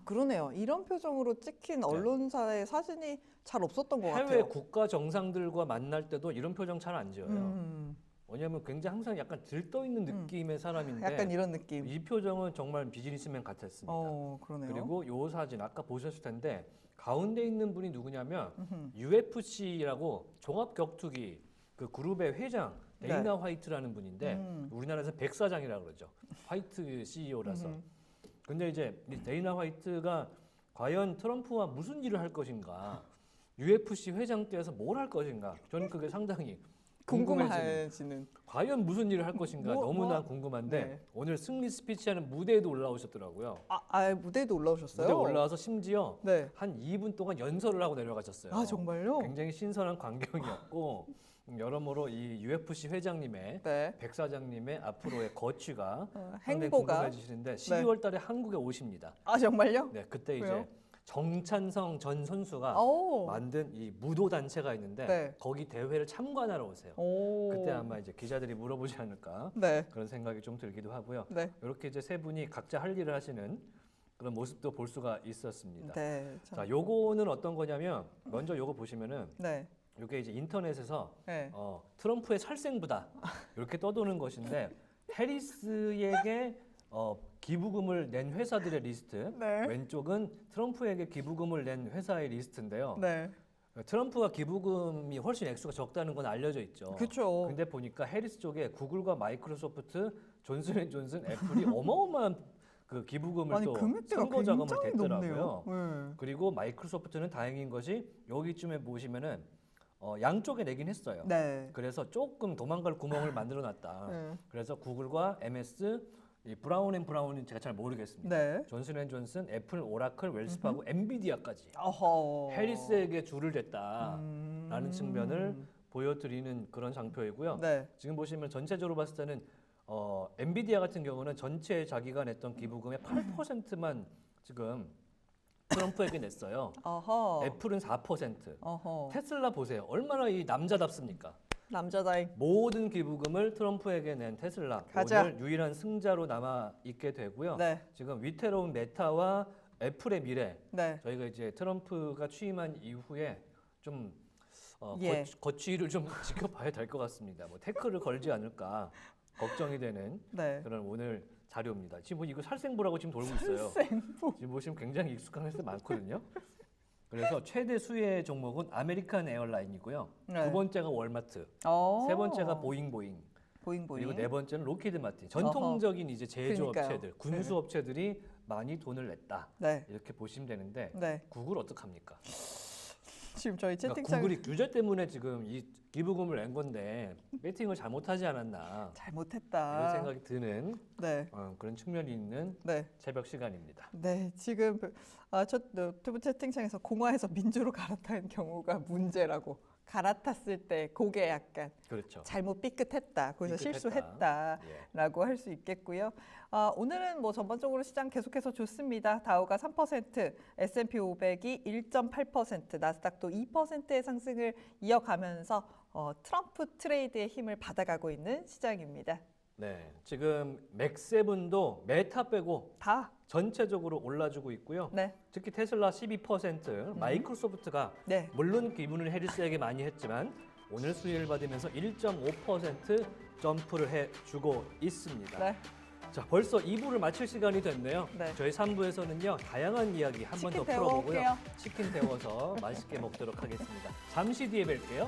Speaker 2: 그러네요. 이런 표정으로 찍힌 언론사의 사진이 잘 없었던 것
Speaker 1: 해외
Speaker 2: 같아요.
Speaker 1: 국가 정상들과 만날 때도 이런 표정 잘 안 지어요. 왜냐하면 굉장히 항상 약간 들떠 있는 느낌의 사람인데
Speaker 2: 약간 이런 느낌.
Speaker 1: 이 표정은 정말 비즈니스맨 같았습니다.
Speaker 2: 그러네요.
Speaker 1: 그리고 이 사진 아까 보셨을 텐데 가운데 있는 분이 누구냐면 UFC라고 종합격투기 그 그룹의 회장 데이나
Speaker 2: 네.
Speaker 1: 화이트라는 분인데 우리나라에서 백사장이라고 그러죠. 화이트 CEO라서. 근데 이제 이 데이나 화이트가 과연 트럼프와 무슨 일을 할 것인가, UFC 회장 때에서 뭘 할 것인가, 저는 그게 상당히
Speaker 2: 궁금해지는.
Speaker 1: 과연 무슨 일을 할 것인가 너무나
Speaker 2: 뭐?
Speaker 1: 궁금한데
Speaker 2: 네.
Speaker 1: 오늘 승리 스피치하는 무대에도 올라오셨더라고요.
Speaker 2: 무대에도 올라오셨어요?
Speaker 1: 무대 올라와서 심지어
Speaker 2: 네.
Speaker 1: 한 2분 동안 연설을 하고 내려가셨어요.
Speaker 2: 정말요?
Speaker 1: 굉장히 신선한 광경이었고 여러모로 이 UFC 회장님의
Speaker 2: 네.
Speaker 1: 백 사장님의 앞으로의 거취가 상당히
Speaker 2: 행보가.
Speaker 1: 궁금해지시는데 12월 달에 한국에 오십니다.
Speaker 2: 정말요?
Speaker 1: 네, 그때
Speaker 2: 왜요?
Speaker 1: 이제 정찬성 전 선수가 만든 이 무도 단체가 있는데
Speaker 2: 네.
Speaker 1: 거기 대회를 참관하러 오세요. 그때 아마 이제 기자들이 물어보지 않을까
Speaker 2: 네.
Speaker 1: 그런 생각이 좀 들기도 하고요.
Speaker 2: 네.
Speaker 1: 이렇게 이제 세 분이 각자 할 일을 하시는 그런 모습도 볼 수가 있었습니다.
Speaker 2: 네.
Speaker 1: 자, 요거는 어떤 거냐면 먼저 요거 보시면은
Speaker 2: 네.
Speaker 1: 요게 이제 인터넷에서
Speaker 2: 네.
Speaker 1: 트럼프의 살생부다 이렇게 떠도는 것인데 해리스에게 기부금을 낸 회사들의 리스트,
Speaker 2: 네.
Speaker 1: 왼쪽은 트럼프에게 기부금을 낸 회사의 리스트인데요.
Speaker 2: 네.
Speaker 1: 트럼프가 기부금이 훨씬 액수가 적다는 건 알려져 있죠.
Speaker 2: 그렇죠.
Speaker 1: 근데 보니까 해리스 쪽에 구글과 마이크로소프트, 존슨앤존슨, 애플이 어마어마한 그 기부금을 또
Speaker 2: 금액대가
Speaker 1: 선거 자금을
Speaker 2: 굉장히
Speaker 1: 댔더라고요.
Speaker 2: 높네요. 네.
Speaker 1: 그리고 마이크로소프트는 다행인 것이 여기쯤에 보시면은 양쪽에 내긴 했어요.
Speaker 2: 네.
Speaker 1: 그래서 조금 도망갈 구멍을 만들어놨다.
Speaker 2: 네.
Speaker 1: 그래서 구글과 MS, 이 브라운 앤 브라운은 제가 잘 모르겠습니다.
Speaker 2: 네.
Speaker 1: 존슨앤존슨, 애플, 오라클, 웰스파고, 엔비디아까지
Speaker 2: 어허.
Speaker 1: 해리스에게 줄을 댔다라는 측면을 보여드리는 그런 장표이고요.
Speaker 2: 네.
Speaker 1: 지금 보시면 전체적으로 봤을 때는 엔비디아 같은 경우는 전체 자기가 냈던 기부금의 8%만 지금 트럼프에게 냈어요.
Speaker 2: 어허.
Speaker 1: 애플은 4%.
Speaker 2: 어허.
Speaker 1: 테슬라 보세요. 얼마나 이 남자답습니까?
Speaker 2: 남자다잉.
Speaker 1: 모든 기부금을 트럼프에게 낸 테슬라
Speaker 2: 가자.
Speaker 1: 오늘 유일한 승자로 남아 있게 되고요.
Speaker 2: 네.
Speaker 1: 지금 위태로운 메타와 애플의 미래
Speaker 2: 네.
Speaker 1: 저희가 이제 트럼프가 취임한 이후에 좀
Speaker 2: 예.
Speaker 1: 거취를 좀 지켜봐야 될 것 같습니다. 뭐 태클을 걸지 않을까 걱정이 되는
Speaker 2: 네.
Speaker 1: 그런 오늘 자료입니다. 지금 뭐 이거 살생부라고 지금 돌고 있어요.
Speaker 2: 살생부.
Speaker 1: 지금 보시면 굉장히 익숙한 회사 많거든요. 그래서 최대 수혜 종목은 아메리칸 에어라인이고요.
Speaker 2: 네.
Speaker 1: 두 번째가 월마트,
Speaker 2: 어.
Speaker 1: 세 번째가 보잉,
Speaker 2: 보잉.
Speaker 1: 그리고 네 번째는 로키드 마틴. 전통적인 이제 제조업체들,
Speaker 2: 그러니까요.
Speaker 1: 군수업체들이 많이 돈을 냈다.
Speaker 2: 네.
Speaker 1: 이렇게 보시면 되는데
Speaker 2: 네.
Speaker 1: 구글 어떡합니까?
Speaker 2: 지금 저희
Speaker 1: 그러니까
Speaker 2: 채팅창
Speaker 1: 구글이 규제 때문에 지금 이 기부금을 낸 건데 배팅을 잘못하지 않았나
Speaker 2: 잘못했다.
Speaker 1: 이런 생각이 드는
Speaker 2: 네.
Speaker 1: 그런 측면이 있는
Speaker 2: 네.
Speaker 1: 새벽 시간입니다.
Speaker 2: 네. 지금 저 유튜브 채팅창에서 공화에서 민주로 갈아타는 경우가 문제라고. 갈아탔을 때 그게 약간
Speaker 1: 그렇죠.
Speaker 2: 잘못 삐끗했다. 거기서
Speaker 1: 삐끗했다.
Speaker 2: 실수했다라고 할 수 있겠고요. 오늘은 뭐 전반적으로 시장 계속해서 좋습니다. 다우가 3%, S&P 500이 1.8%, 나스닥도 2%의 상승을 이어가면서 트럼프 트레이드의 힘을 받아가고 있는 시장입니다.
Speaker 1: 네, 지금 맥세븐도 메타 빼고
Speaker 2: 다
Speaker 1: 전체적으로 올라주고 있고요.
Speaker 2: 네.
Speaker 1: 특히 테슬라 12%, 마이크로소프트가
Speaker 2: 네.
Speaker 1: 물론 기분을 해리스에게 많이 했지만 오늘 수혜를 받으면서 1.5% 점프를 해주고 있습니다.
Speaker 2: 네.
Speaker 1: 자, 벌써 2부를 마칠 시간이 됐네요.
Speaker 2: 네.
Speaker 1: 저희 3부에서는요, 다양한 이야기 한 번 더
Speaker 2: 치킨
Speaker 1: 풀어보고요.
Speaker 2: 데워올게요.
Speaker 1: 치킨 데워서 맛있게 먹도록 하겠습니다. 잠시 뒤에 뵐게요.